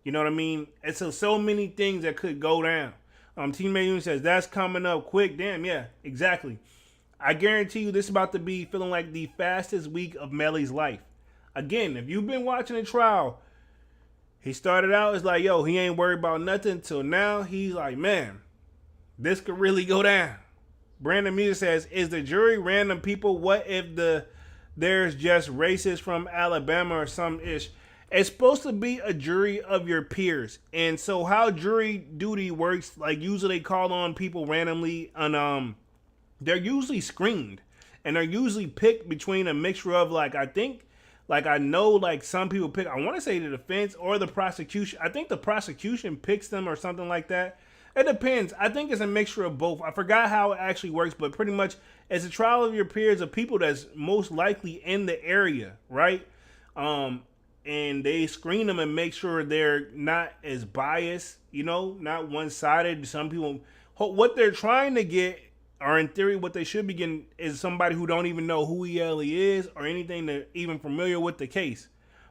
You know what I mean? It's so many things that could go down. Teammate Union says, that's coming up quick. Damn, yeah, exactly. I guarantee you this is about to be feeling like the fastest week of Melly's life. Again, if you've been watching the trial, he started out as like, yo, he ain't worried about nothing until now. He's like, man, this could really go down. Brandon Muse says, is the jury random people? What if there's just racists from Alabama or some ish? It's supposed to be a jury of your peers. And so how jury duty works, like usually they call on people randomly and they're usually screened, and they're usually picked between a mixture of I know some people pick, I want to say the defense or the prosecution. I think the prosecution picks them or something like that. It depends. I think it's a mixture of both. I forgot how it actually works, but pretty much it's a trial of your peers of people that's most likely in the area, right? And they screen them and make sure they're not as biased, not one-sided. Some people, what they're trying to get, or in theory, what they should be getting is somebody who don't even know who he really is or anything that even familiar with the case.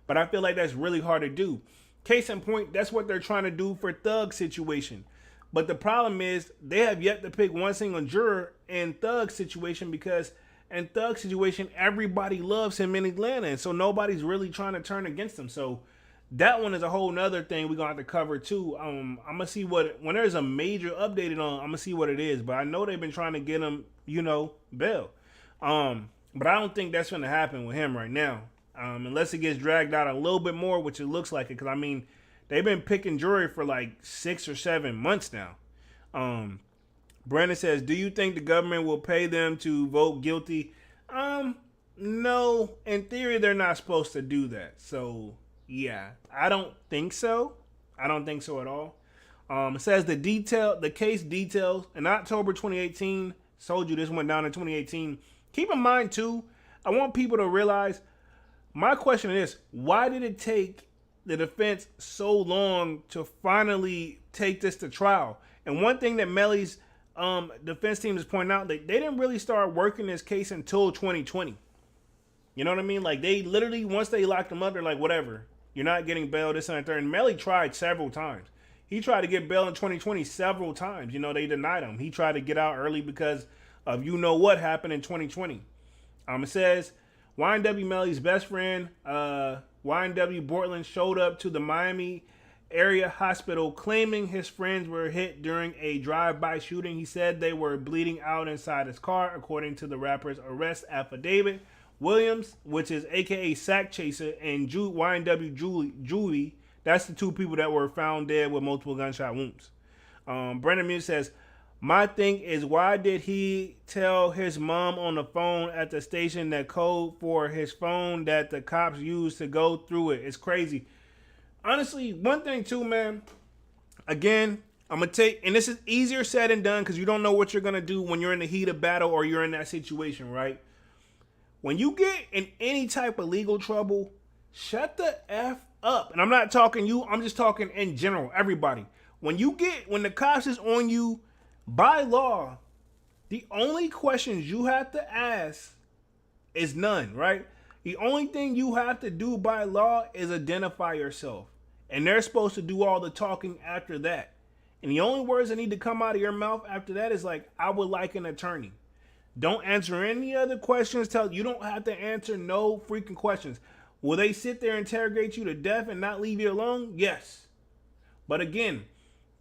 But I feel like that's really hard to do. Case in point, that's what they're trying to do for Thug situation. But the problem is they have yet to pick one single juror in Thug situation, because in Thug situation, everybody loves him in Atlanta. And so nobody's really trying to turn against him. So that one is a whole nother thing we're going to have to cover too. I'm going to see when there's a major updated on, I'm going to see what it is. But I know they've been trying to get him, bail. But I don't think that's going to happen with him right now. Unless it gets dragged out a little bit more, which it looks like it. Because, I mean, they've been picking jury for like 6 or 7 months now. Brandon says, do you think the government will pay them to vote guilty? No. In theory, they're not supposed to do that. So, yeah, I don't think so. I don't think so at all. It says the case details in October 2018. Told you this went down in 2018. Keep in mind too, I want people to realize, my question is, why did it take the defense so long to finally take this to trial? And one thing that Melly's defense team is pointing out, they didn't really start working this case until 2020. You know what I mean? Like, they literally, once they locked him up, they're like, whatever. You're not getting bail, this and that. And Melly tried several times. He tried to get bail in 2020 several times. They denied him. He tried to get out early because of what happened in 2020. It says, YNW Melly's best friend, YNW Bortland, showed up to the Miami area hospital claiming his friends were hit during a drive-by shooting. He said they were bleeding out inside his car, according to the rapper's arrest affidavit. Williams, which is aka Sack Chaser, and YNW Julie, that's the two people that were found dead with multiple gunshot wounds. Brandon Muse says, my thing is, why did he tell his mom on the phone at the station that code for his phone that the cops used to go through it? It's crazy. Honestly, one thing too, man, again, I'm going to take, and this is easier said than done because you don't know what you're going to do when you're in the heat of battle or you're in that situation, right? When you get in any type of legal trouble, shut the F up. And I'm not talking you, I'm just talking in general, everybody. When the cops is on you, by law, the only questions you have to ask is none, right? The only thing you have to do by law is identify yourself. And they're supposed to do all the talking after that. And the only words that need to come out of your mouth after that is like, I would like an attorney. Don't answer any other questions. You don't have to answer no freaking questions. Will they sit there and interrogate you to death and not leave you alone? Yes. But again,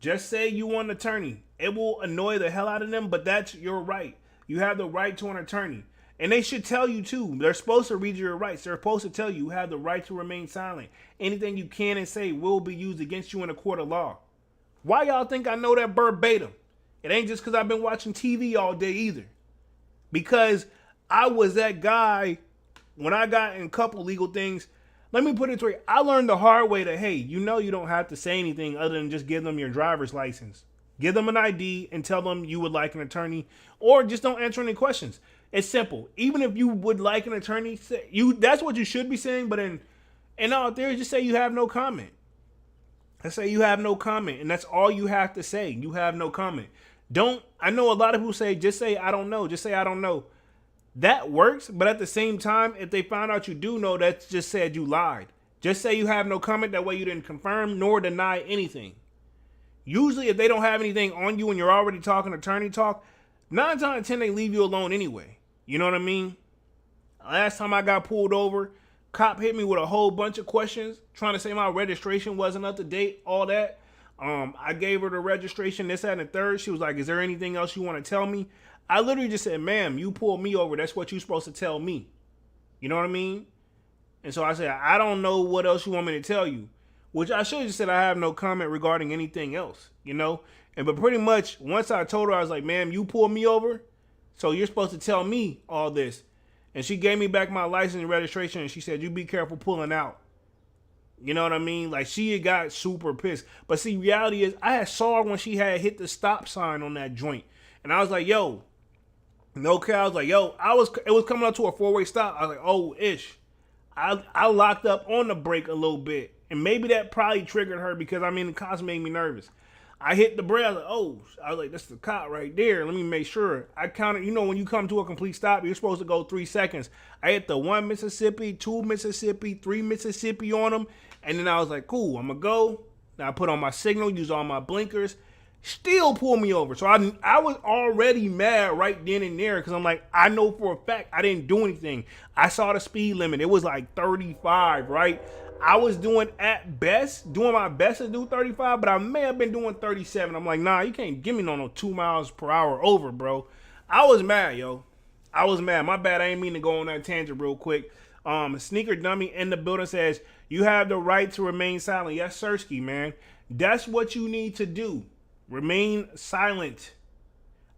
just say you want an attorney. It will annoy the hell out of them, but that's your right. You have the right to an attorney. And they should tell you too. They're supposed to read your rights. They're supposed to tell you have the right to remain silent. Anything you can and say will be used against you in a court of law. Why y'all think I know that verbatim? It ain't just because I've been watching TV all day either. Because I was that guy when I got in a couple legal things. Let me put it to you. I learned the hard way that, hey, you don't have to say anything other than just give them your driver's license. Give them an ID and tell them you would like an attorney, or just don't answer any questions. It's simple. Even if you would like an attorney, that's what you should be saying. But in all theory, just say you have no comment. Let's say you have no comment, and that's all you have to say. You have no comment. I know a lot of people say, just say I don't know. Just say I don't know. That works, but at the same time, if they find out you do know, that's just said you lied. Just say you have no comment. That way you didn't confirm nor deny anything. Usually, if they don't have anything on you and you're already talking attorney talk, 9 times out of 10, they leave you alone anyway. You know what I mean? Last time I got pulled over, cop hit me with a whole bunch of questions, trying to say my registration wasn't up to date, all that. I gave her the registration, this, that, and the third. She was like, is there anything else you want to tell me? I literally just said, ma'am, you pulled me over. That's what you're supposed to tell me. You know what I mean? And so I said, I don't know what else you want me to tell you. Which I should have just said I have no comment regarding anything else, But pretty much once I told her, I was like, ma'am, you pulled me over, so you're supposed to tell me all this. And she gave me back my license and registration, and she said, you be careful pulling out. You know what I mean? Like, she had got super pissed. But see, reality is, I had saw her when she had hit the stop sign on that joint. And I was like, yo, no care. I was like, yo, it was coming up to a 4-way stop. I was like, oh, ish. I locked up on the brake a little bit. And maybe that probably triggered her because, the cops made me nervous. I hit the brake. I was like, that's the cop right there. Let me make sure. I counted, when you come to a complete stop, you're supposed to go 3 seconds. I hit the 1 Mississippi, 2 Mississippi, 3 Mississippi on them. And then I was like, cool, I'm going to go. Now I put on my signal, use all my blinkers. Still pull me over. So I was already mad right then and there because I'm like, I know for a fact I didn't do anything. I saw the speed limit. It was like 35, right? I was doing my best to do 35, but I may have been doing 37. I'm like, nah, you can't give me no 2 miles per hour over, bro. I was mad, yo. I was mad. My bad. I ain't mean to go on that tangent real quick. Sneaker Dummy in the building says, you have the right to remain silent. Yes, Sirski, man. That's what you need to do. Remain silent.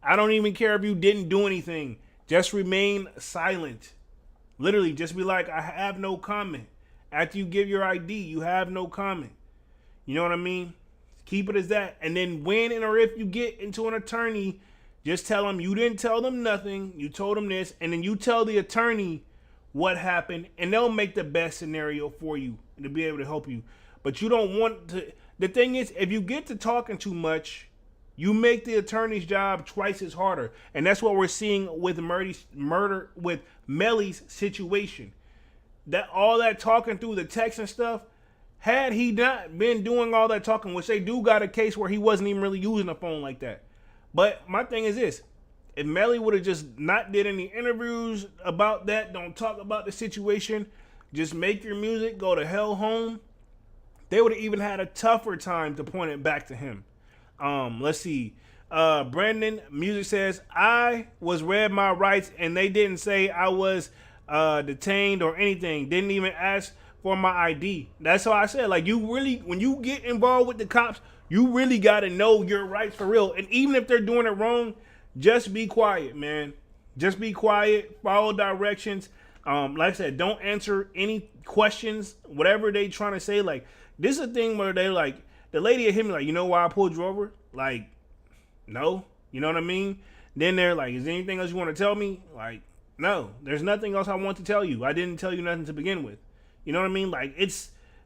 I don't even care if you didn't do anything. Just remain silent. Literally, just be like, I have no comment. After you give your ID, you have no comment. You know what I mean? Keep it as that. And then when and or if you get into an attorney, just tell them you didn't tell them nothing. You told them this. And then you tell the attorney what happened. And they'll make the best scenario for you to be able to help you. But you don't want to. The thing is, if you get to talking too much, you make the attorney's job twice as harder. And that's what we're seeing with with Melly's situation. That all that talking through the text and stuff, had he not been doing all that talking, which they do got a case where he wasn't even really using a phone like that. But my thing is this, if Melly would have just not did any interviews about that, don't talk about the situation, just make your music, go to hell home, they would have even had a tougher time to point it back to him. Let's see. Brandon Music says, I was read my rights and they didn't say I was detained or anything. Didn't even ask for my ID. That's how I said, like, you really, when you get involved with the cops, you really got to know your rights for real. And even if they're doing it wrong, just be quiet, man. Just be quiet. Follow directions. Like I said, don't answer any questions, whatever they trying to say. Like, this is a thing where they like, the lady hit me like, you know why I pulled you over? Like, no. You know what I mean? Then they're like, is there anything else you want to tell me? Like, no, there's nothing else I want to tell you. I didn't tell you nothing to begin with. You know what I mean? Like,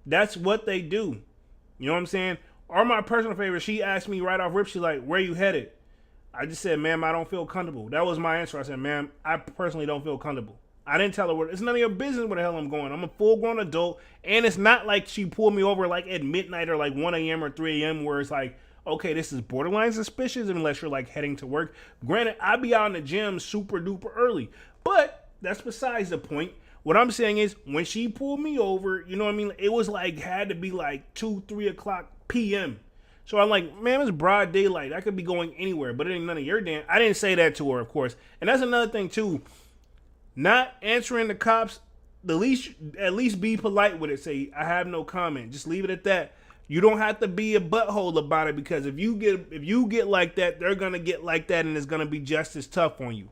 that's what they do. You know what I'm saying? Or my personal favorite, she asked me right off rip, she's like, where you headed? I just said, ma'am, I don't feel comfortable. That was my answer. I said, ma'am, I personally don't feel comfortable. I didn't tell her where. It's none of your business where the hell I'm going. I'm a full-grown adult, and it's not like she pulled me over like at midnight or like 1 a.m. or 3 a.m. where it's like, okay, this is borderline suspicious unless you're like heading to work. Granted, I be out in the gym super duper early, but that's besides the point. What I'm saying is, when she pulled me over, you know what I mean? It was like, had to be like 2, 3 o'clock p.m. So I'm like, man, it's broad daylight. I could be going anywhere, but it ain't none of your damn. I didn't say that to her, of course. And that's another thing too. Not answering the cops. At least be polite with it. Say, I have no comment. Just leave it at that. You don't have to be a butthole about it, because if you get like that, they're gonna get like that, and it's gonna be just as tough on you.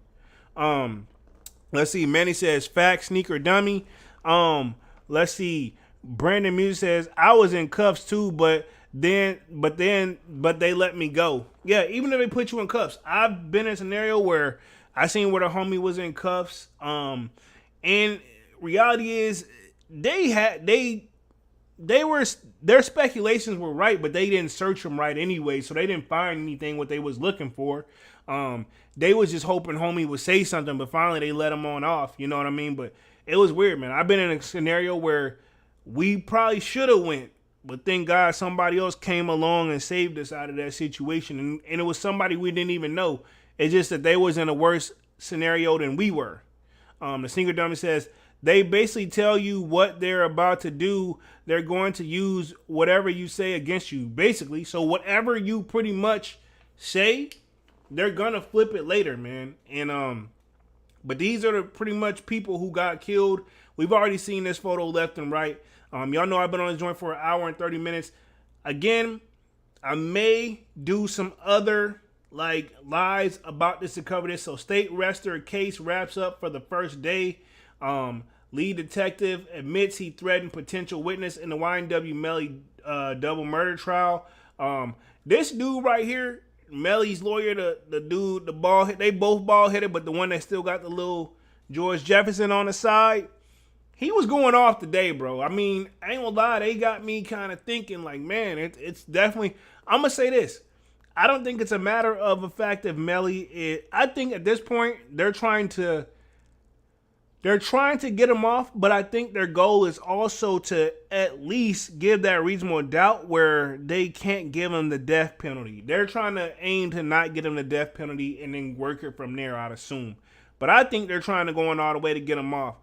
Let's see. Manny says, "Fact, sneaker dummy." Let's see. Brandon Muse says, "I was in cuffs too, but they let me go." Yeah, even if they put you in cuffs, I've been in a scenario where I seen where the homie was in cuffs. And reality is their speculations were right, but they didn't search them right anyway, so they didn't find anything what they was looking for. They was just hoping homie would say something, but finally they let him on off. You know what I mean? But it was weird, man. I've been in a scenario where we probably should have went, but thank God somebody else came along and saved us out of that situation, and it was somebody we didn't even know. It's just that they was in a worse scenario than we were. The Sneaker Dummy says, they basically tell you what they're about to do. They're going to use whatever you say against you, basically. So whatever you pretty much say, they're gonna flip it later, man. And but these are the pretty much people who got killed. We've already seen this photo left and right. Y'all know I've been on this joint for an hour and 30 minutes. Again, I may do some other like lies about this to cover this. So state arrestor case wraps up for the first day. Lead detective admits he threatened potential witness in the YNW Melly double murder trial. This dude right here, Melly's lawyer, the dude, the ball hit, they both ball headed, but the one that still got the little George Jefferson on the side, he was going off today, bro. I mean, I ain't gonna lie, they got me kind of thinking like, man, it's definitely. I'm gonna say this. I don't think it's a matter of the fact that Melly is. I think at this point they're trying to get him off, but I think their goal is also to at least give that reasonable doubt where they can't give him the death penalty. They're trying to aim to not get him the death penalty and then work it from there, I'd assume. But I think they're trying to go on all the way to get him off.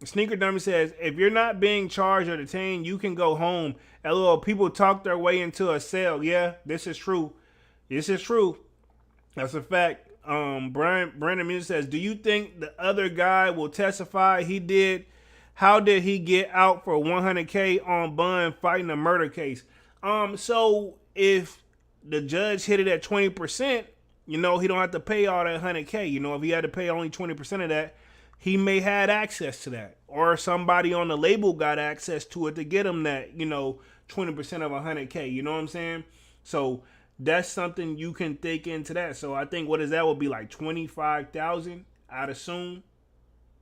Sneaker Dummy says, if you're not being charged or detained, you can go home. LOL, people talk their way into a cell. Yeah, this is true. This is true. That's a fact. Brandon Music says, do you think the other guy will testify he did? How did he get out for 100K on bond fighting a murder case? So if the judge hit it at 20%, you know, he don't have to pay all that 100K. You know, if he had to pay only 20% of that, he may had access to that. Or somebody on the label got access to it to get him that, you know, 20% of 100K. You know what I'm saying? So that's something you can think into that. So I think what is that would be like 25,000, I'd assume.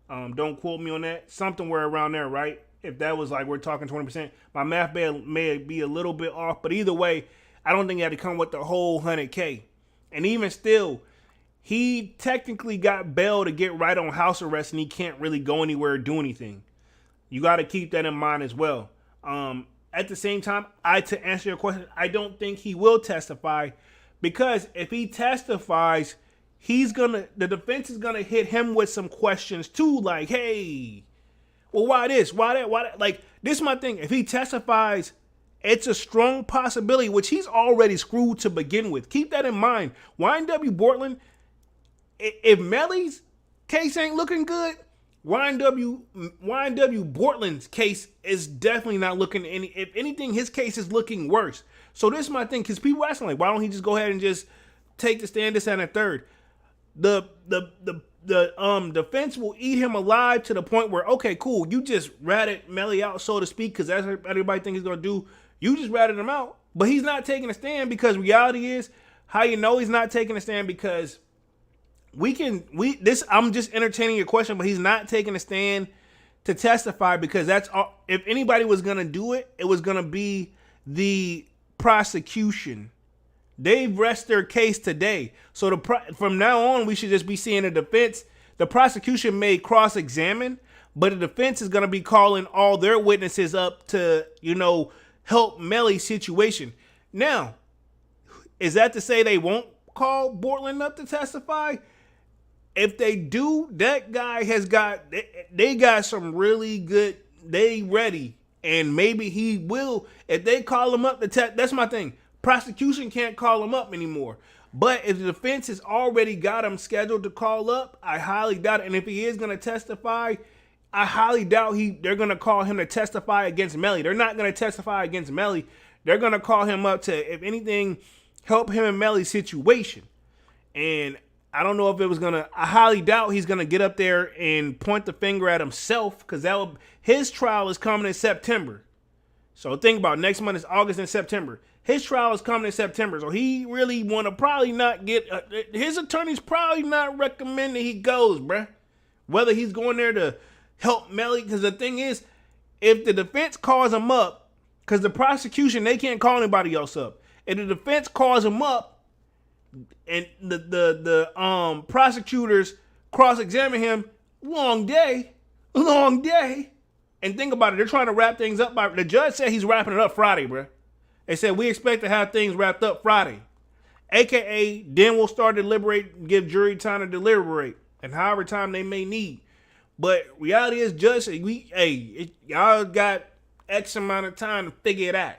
Don't quote me on that. Somewhere around there, right? If that was like we're talking 20%, my math may be a little bit off. But either way, I don't think he had to come with the whole 100K. And even still, he technically got bail to get right on house arrest, and he can't really go anywhere or do anything. You got to keep that in mind as well. At the same time, to answer your question, I don't think he will testify, because if he testifies, the defense is gonna hit him with some questions too, like, hey, well, why this, why that? Like, this is my thing. If he testifies, it's a strong possibility, which he's already screwed to begin with. Keep that in mind. YNW Portland, if Melly's case ain't looking good, YNW Portland's case is definitely not looking any. If anything, his case is looking worse. So this is my thing, because people asking like, why don't he just go ahead and just take the stand, this and a third? The defense will eat him alive to the point where, okay, cool, you just ratted Melly out, so to speak, because that's what everybody thinks he's gonna do. You just ratted him out, but he's not taking a stand, because reality is, how you know he's not taking a stand, because I'm just entertaining your question, but he's not taking a stand to testify, because that's all. If anybody was gonna do it, it was gonna be the prosecution. They've rest their case today, so from now on, we should just be seeing the defense. The prosecution may cross-examine, but the defense is gonna be calling all their witnesses up to, you know, help Melly's situation. Now, is that to say they won't call Portland up to testify? If they do, that guy they got some really good, they ready. And maybe he will, if they call him up to that's my thing. prosecution can't call him up anymore. But if the defense has already got him scheduled to call up, I highly doubt it. And if he is going to testify, I highly doubt they're going to call him to testify against Melly. They're not going to testify against Melly. They're going to call him up to, if anything, help him in Melly's situation. And I don't know if it was going to, I highly doubt he's going to get up there and point the finger at himself, because his trial is coming in September. So think about it. Next month is August and September. His trial is coming in September. So he really want to probably not get, his attorney's probably not recommending he goes, bruh. Whether he's going there to help Melly, because the thing is, if the defense calls him up, because the prosecution, they can't call anybody else up. If the defense calls him up and the prosecutors cross-examine him, long day. And think about it, they're trying to wrap things up. The judge said he's wrapping it up Friday, bro. They said we expect to have things wrapped up Friday. AKA, then we'll start to deliberate, give jury time to deliberate, and however time they may need. But reality is, judge, y'all got X amount of time to figure it out.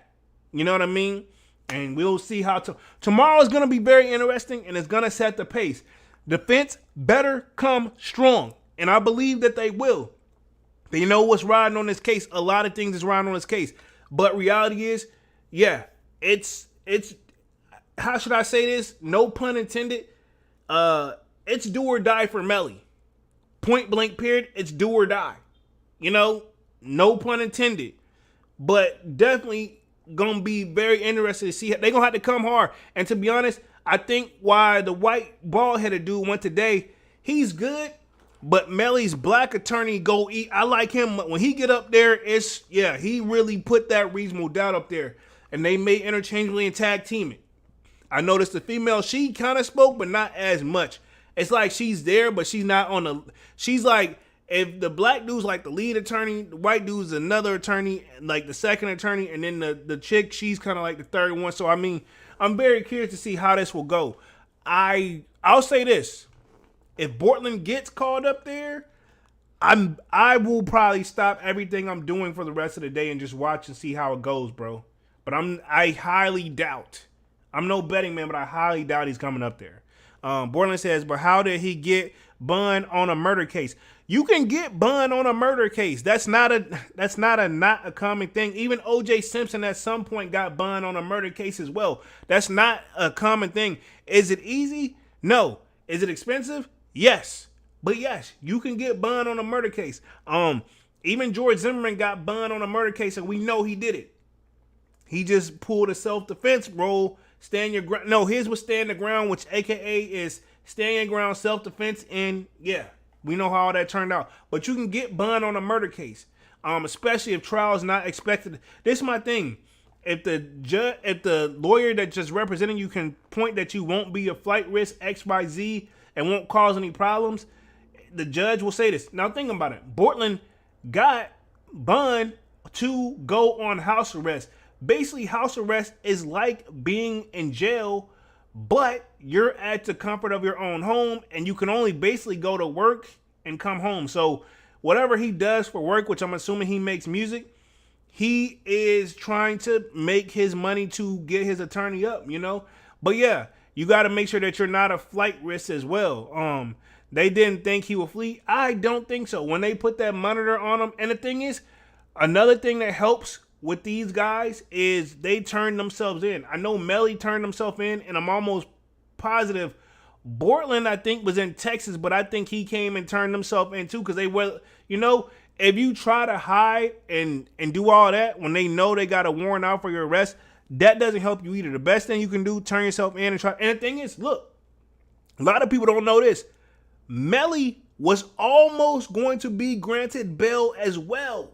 You know what I mean? And we'll see how tomorrow is going to be very interesting, and it's going to set the pace. Defense better come strong, and I believe that they will. They know what's riding on this case. A lot of things is riding on this case. But reality is, yeah, it's how should I say this? No pun intended. It's do or die for Melly. Point blank period. It's do or die. You know, no pun intended. But definitely gonna be very interested to see. They're gonna have to come hard. And to be honest, I think why the white bald-headed dude went today, he's good. But Melly's black attorney go eat. I like him when he get up there. He really put that reasonable doubt up there, and they may interchangeably and tag team it. I noticed the female, she kind of spoke, but not as much. It's like she's there, but she's not on the. She's like, if the black dude's like the lead attorney, the white dude's another attorney, like the second attorney, and then the chick, she's kind of like the third one. So I mean, I'm very curious to see how this will go. I'll say this. If Portland gets called up there, I will probably stop everything I'm doing for the rest of the day and just watch and see how it goes, bro. But I highly doubt. I'm no betting man, but I highly doubt he's coming up there. Portland says, but how did he get bun on a murder case? You can get bun on a murder case. That's not a common thing. Even O.J. Simpson at some point got bun on a murder case as well. That's not a common thing. Is it easy? No. Is it expensive? Yes. But yes, you can get bun on a murder case. Even George Zimmerman got bun on a murder case, and we know he did it. He just pulled a self-defense role, stand your ground. No, his was stand the ground, which AKA is stand your ground, self-defense, and yeah, we know how all that turned out. But you can get bun on a murder case, especially if trial is not expected. This is my thing. If the lawyer that just representing you can point that you won't be a flight risk XYZ and won't cause any problems, the judge will say this. Now think about it. Portland got bun to go on house arrest. Basically, house arrest is like being in jail, but you're at the comfort of your own home, and you can only basically go to work and come home. So whatever he does for work, which I'm assuming he makes music, he is trying to make his money to get his attorney up, you know? But yeah, you got to make sure that you're not a flight risk as well. They didn't think he would flee. I don't think so. When they put that monitor on him, and the thing is, another thing that helps with these guys is they turn themselves in. I know Melly turned himself in, and I'm almost positive Portland, I think, was in Texas, but I think he came and turned himself in too, because they were, you know, if you try to hide and do all that when they know they got a warrant out for your arrest, that doesn't help you either. The best thing you can do, turn yourself in and try. And the thing is, look, a lot of people don't know this. Melly was almost going to be granted bail as well.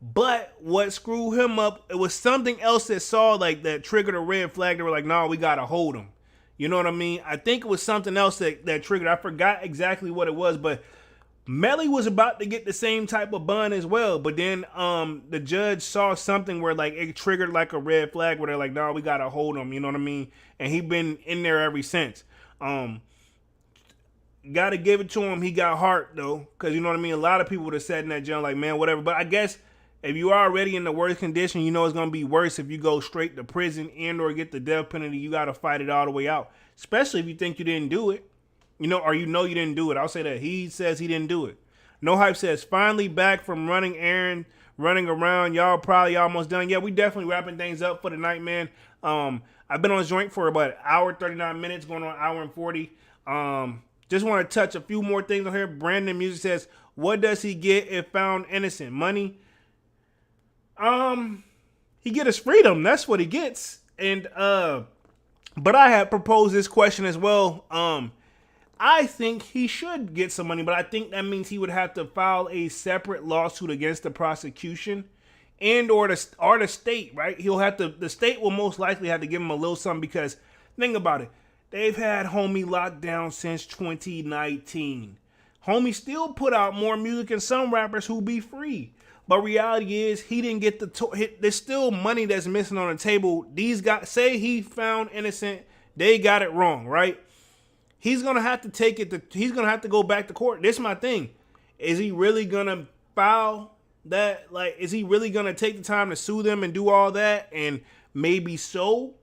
But what screwed him up, it was something else that triggered a red flag. They were like, no, we got to hold him. You know what I mean? I think it was something else that triggered. I forgot exactly what it was, but Melly was about to get the same type of bun as well. But then the judge saw something where like it triggered like a red flag where they're like, no, we got to hold him. You know what I mean? And he been in there ever since. Got to give it to him. He got heart though. Cause you know what I mean? A lot of people would have said in that jail like, man, whatever. But I guess if you are already in the worst condition, you know it's gonna be worse if you go straight to prison and or get the death penalty. You gotta fight it all the way out, especially if you think you didn't do it, or you know you didn't do it. I'll say that he says he didn't do it. No Hype says finally back from running errand, running around. Y'all probably almost done. Yeah, we definitely wrapping things up for the night, man. I've been on this joint for about an hour 39 minutes, going on an hour and 40. Just want to touch a few more things on here. Brandon Music says, what does he get if found innocent? Money? He get his freedom. That's what he gets. And but I had proposed this question as well. I think he should get some money, but I think that means he would have to file a separate lawsuit against the prosecution and or the state, right? The state will most likely have to give him a little something because think about it. They've had Homie locked down since 2019. Homie still put out more music than some rappers who be free. But reality is he didn't get there's still money that's missing on the table. These guys say he found innocent. They got it wrong, right? He's going to have to he's going to have to go back to court. This is my thing. Is he really going to file that? Like, is he really going to take the time to sue them and do all that? And maybe so.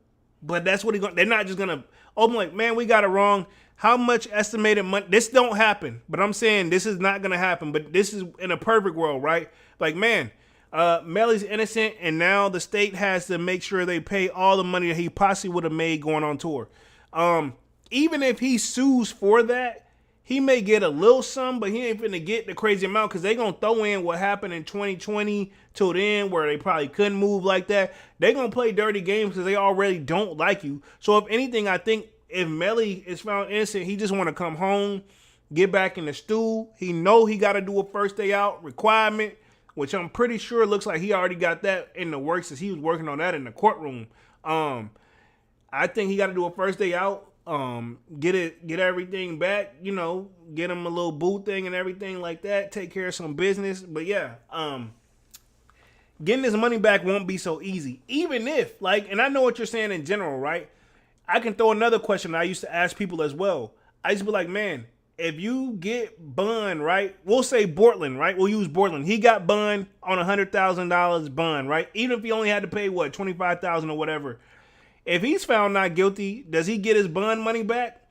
But that's what they're not just going to, I'm like, man, we got it wrong. How much estimated money? This don't happen. But I'm saying this is not going to happen. But this is in a perfect world, right? Like, man, Melly's innocent. And now the state has to make sure they pay all the money that he possibly would have made going on tour. Even if he sues for that, he may get a little sum, but he ain't finna get the crazy amount because they gonna throw in what happened in 2020 till then where they probably couldn't move like that. They gonna play dirty games because they already don't like you. So if anything, I think if Melly is found innocent, he just want to come home, get back in the stew. He know he got to do a first day out requirement, which I'm pretty sure looks like he already got that in the works as he was working on that in the courtroom. I think he got to do a first day out. Get everything back, get him a little boot thing and everything like that, take care of some business. But yeah, getting his money back won't be so easy. Even if, and I know what you're saying in general, right? I can throw another question I used to ask people as well. I used to be like, man, if you get bun, right? We'll say Portland, right? We'll use Portland. He got bun on $100,000 bun, right? Even if he only had to pay $25,000 or whatever. If he's found not guilty, does he get his bond money back?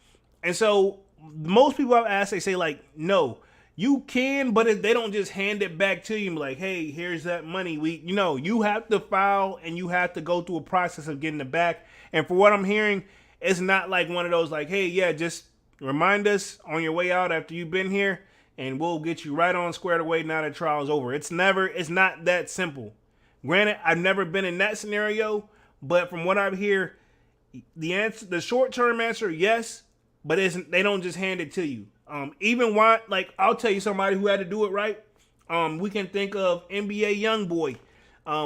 And so most people I've asked, they say no, you can, but if they don't just hand it back to you, like, hey, here's that money. You have to file and you have to go through a process of getting it back. And for what I'm hearing, it's not like one of those hey, yeah, just remind us on your way out after you've been here and we'll get you right on squared away now that trial's over. It's not that simple. Granted, I've never been in that scenario. But from what I hear, the short-term answer, yes, but they don't just hand it to you. I'll tell you somebody who had to do it right. We can think of NBA YoungBoy.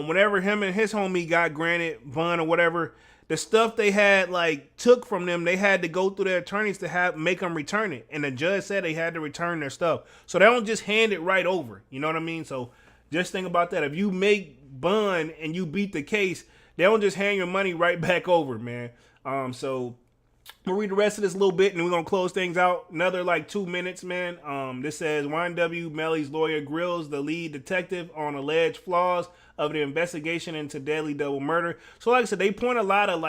Whenever him and his homie got granted bond or whatever, the stuff they had took from them, they had to go through their attorneys to make them return it. And the judge said they had to return their stuff. So they don't just hand it right over. You know what I mean? So just think about that. If you make bond and you beat the case, they don't just hand your money right back over, man. So we'll read the rest of this a little bit and we're going to close things out. Another 2 minutes, man. This says YNW Melly's lawyer grills the lead detective on alleged flaws of the investigation into deadly double murder. So like I said, they point a lot of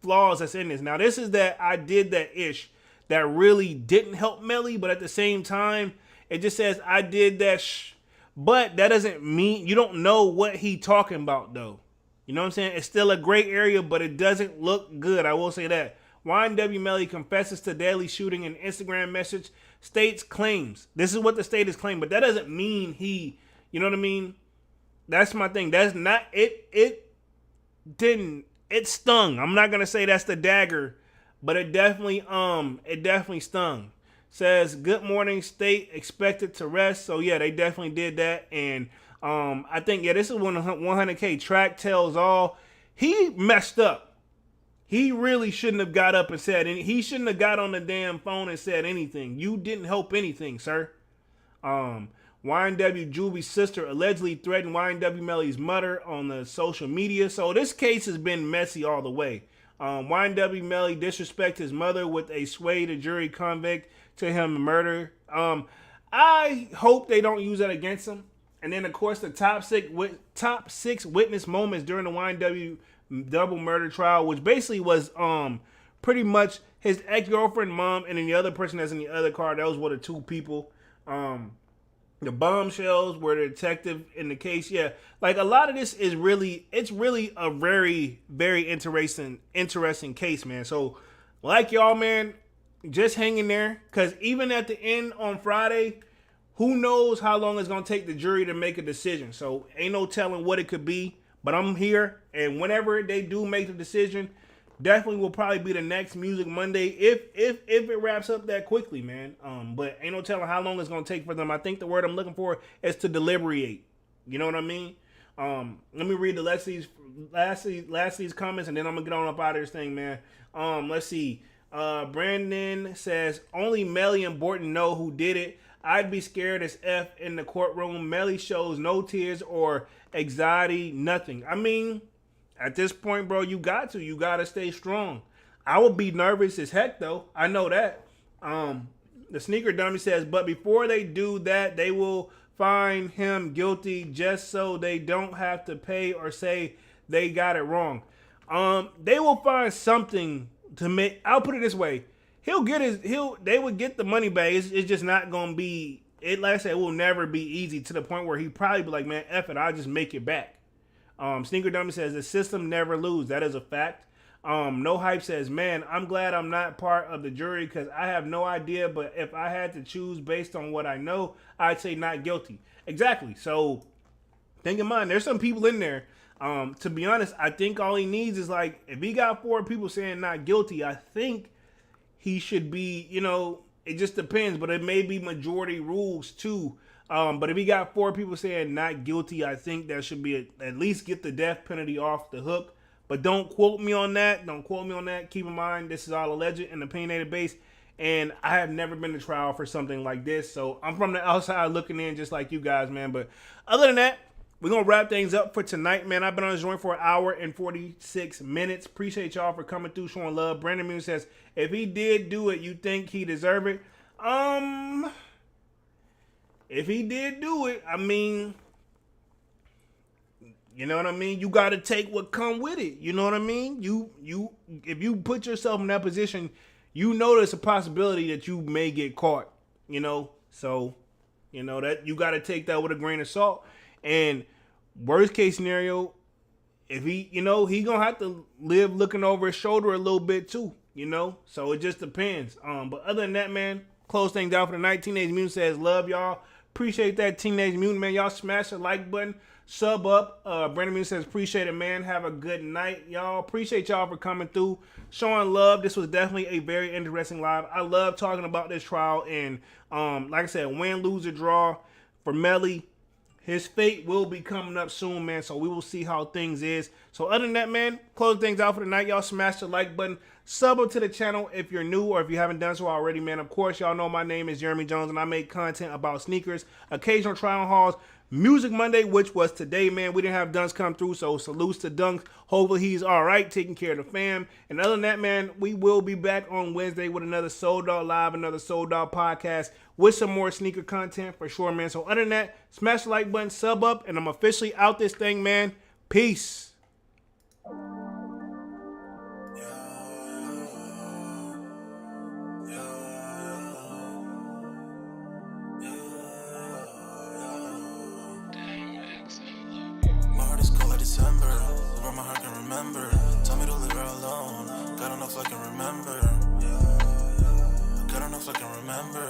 flaws that's in this. Now this is that I did that ish that really didn't help Melly, but at the same time, it just says I did that but that doesn't mean you don't know what he talking about though. You know what I'm saying? It's still a gray area, but it doesn't look good. I will say that. YNW Melly confesses to deadly shooting in Instagram message. States claims. This is what the state is claiming, but that doesn't mean you know what I mean? That's my thing. That's not, it stung. I'm not going to say that's the dagger, but it definitely stung. Says, good morning, state expected to rest. So yeah, they definitely did that. And I think, this is 100K track tells all. He messed up. He really shouldn't have got up and said anything. He shouldn't have got on the damn phone and said anything. You didn't help anything, sir. YNW Juby's sister allegedly threatened YNW Melly's mother on the social media. So this case has been messy all the way. YNW Melly disrespect his mother with a sway to jury convict to him murder. I hope they don't use that against him. And then, of course, the top six witness moments during the YNW double murder trial, which basically was pretty much his ex-girlfriend, mom, and then the other person that's in the other car. Those were the two people. The bombshells were the detective in the case. Yeah, like a lot of this is really, it's really a very, very interesting case, man. So, like y'all, man, just hang in there, because even at the end on Friday, who knows how long it's going to take the jury to make a decision. So ain't no telling what it could be, but I'm here, and whenever they do make the decision, definitely will probably be the next Music Monday if it wraps up that quickly, man. But ain't no telling how long it's going to take for them. I think the word I'm looking for is to deliberate. You know what I mean? Let me read the last of these comments, and then I'm going to get on up out of this thing, man. Let's see. Brandon says, only Melly and Borton know who did it. I'd be scared as F in the courtroom. Melly shows no tears or anxiety, nothing. I mean, at this point, bro, you got to stay strong. I would be nervous as heck, though. I know that. The sneaker dummy says, but before they do that, they will find him guilty just so they don't have to pay or say they got it wrong. They will find something to make. I'll put it this way. They would get the money back. It's just not gonna be it. Like I said, it will never be easy, to the point where he probably be like, man, F it, I'll just make it back. Sneaker Dummy says the system never lose. That is a fact. No Hype says, man, I'm glad I'm not part of the jury, because I have no idea, but if I had to choose based on what I know, I'd say not guilty. Exactly. So think in mind, there's some people in there. To be honest, I think all he needs is, like, if he got 4 people saying not guilty, I think he should be, it just depends, but it may be majority rules too. But if he got 4 people saying not guilty, I think that should be at least get the death penalty off the hook. But don't quote me on that. Keep in mind, this is all alleged and opinionated base, and I have never been to trial for something like this. So I'm from the outside looking in, just like you guys, man. But other than that, we're going to wrap things up for tonight, man. I've been on this joint for 1 hour and 46 minutes. Appreciate y'all for coming through, showing love. Brandon Moon says, if he did do it, you think he deserved it? If he did do it, I mean, you know what I mean? You got to take what come with it. You know what I mean? If you put yourself in that position, there's a possibility that you may get caught, So, that you got to take that with a grain of salt. And worst case scenario, if he, he gonna have to live looking over his shoulder a little bit too, So it just depends. But other than that, man, close things out for the night. Teenage Mutant says, love y'all. Appreciate that, Teenage Mutant, man. Y'all smash the like button, sub up. Brandon Mutant says, appreciate it, man. Have a good night, y'all. Appreciate y'all for coming through, showing love. This was definitely a very interesting live. I love talking about this trial, and like I said, win, lose, or draw for Melly. His fate will be coming up soon, man, so we will see how things is. So other than that, man, closing things out for the night. Y'all smash the like button. Sub up to the channel if you're new or if you haven't done so already, man. Of course, y'all know my name is Jeremy Jones, and I make content about sneakers, occasional trial hauls, Music Monday, which was today, man. We didn't have Dunks come through, so salutes to Dunks. Hopefully he's all right, taking care of the fam. And other than that, man, we will be back on Wednesday with another Sold Out Live, another Sold Out podcast with some more sneaker content for sure, man. So other than that, smash the like button, sub up, and I'm officially out this thing, man. Peace. December, where my heart can remember. Tell me to leave her alone. God don't know if I can remember. God don't know if I can remember.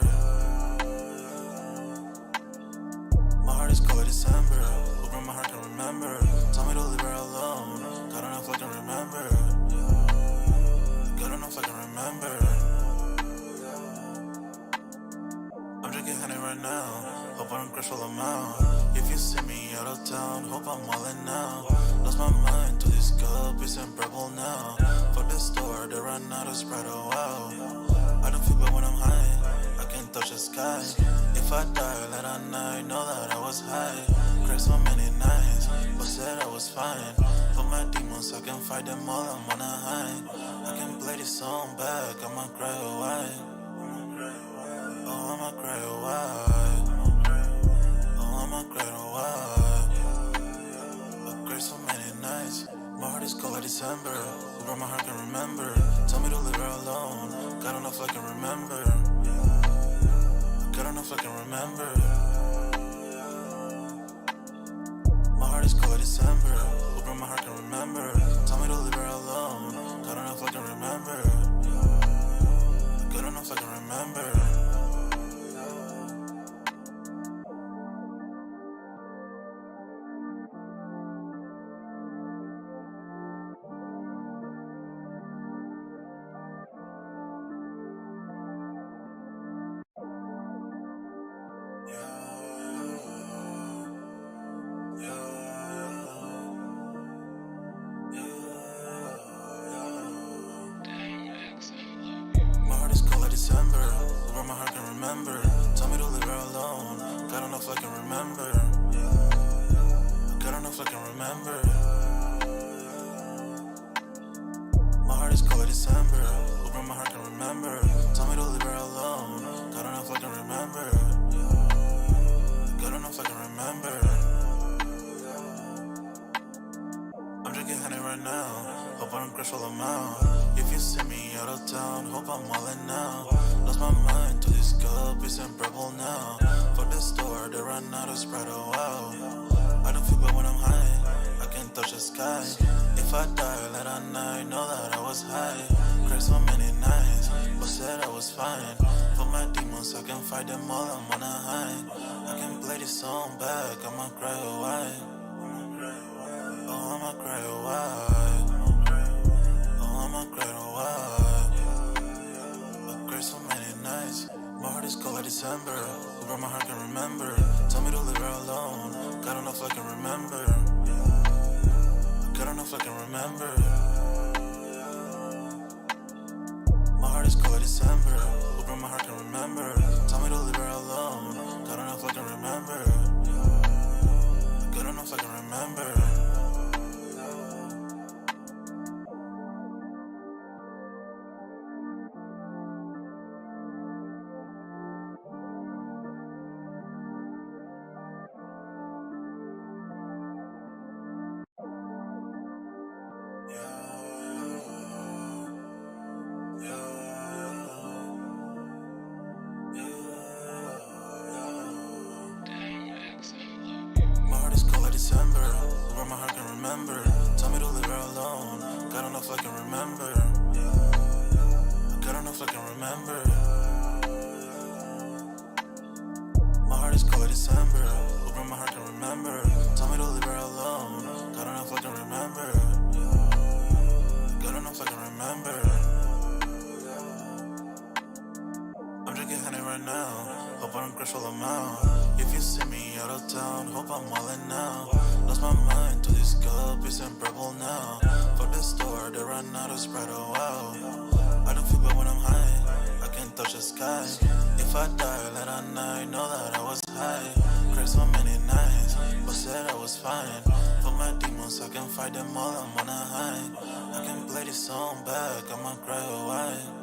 My heart is cold like December, where my heart can remember. Tell me to leave her alone. God don't know if I can remember. God don't know if I can remember. I'm drinking honey right now. Hope I don't crash while I'm out. If you see me out of town, hope I'm wildin' now. Lost my mind to this cup, it's unbearable now. For the store, they run out of Sprite, oh wow. I don't feel bad when I'm high, I can't touch the sky. If I die late at night, know that I was high. Cried so many nights, but said I was fine. For my demons, I can fight them all, I'm on a high. I can play this song back, I'ma cry a while. Oh, I'ma cry a while. Oh, I'ma cry a while. remember. My heart is cold like December. Open my heart can remember. Tell me to leave her alone. God enough I can remember. Good enough I can remember. My heart is cold like December. Where my heart can remember. Tell me to leave her alone. God enough I can remember. God enough I can remember. My heart is cold like December. Where my heart can remember. Tell me to leave her alone. God enough I can remember. God enough I can remember. I'm drinking honey right now. Hope I don't crash all amount. If you see me out of town, hope I'm wildin' now. Lost my mind to this cup, it's unbearable now. For the store, they run out of Sprite, oh wow. I don't feel bad when I'm high, I can't touch the sky. If I die late at night, know that I was high. Cried so many nights, but said I was fine. For my demons, I can fight them all, I'm on a high. I can play this song back, I'ma cry a while. Oh, I'ma cry a while. Oh, I'ma cry a while. I cried so many nights. My heart is cold like December. Where my heart can remember. Tell me to leave her alone. God enough I can remember. God enough I can remember. My heart is cold like December. Where my heart can remember. Tell me to leave her alone. God enough I can remember. God enough I can remember. My heart is cold like December. Where my heart can remember. Tell me to leave her alone. God enough I can remember. God enough I can remember. My heart is cold like December. Where my heart can remember. Tell me to leave her alone. God enough I can remember. God enough I can remember. I'm drinking honey right now. Hope I don't crash all amount. If you see me out of town, hope I'm wildin' now. Lost my mind to this cup, it's unbearable now. For the store, they run out of Sprite, oh wow. I don't feel bad when I'm high, I can't touch the sky. If I die late at night, know that I was high. Cried so many nights, but said I was fine. For my demons, I can fight them all, I'm on a high. I can play this song back, I'ma cry a while.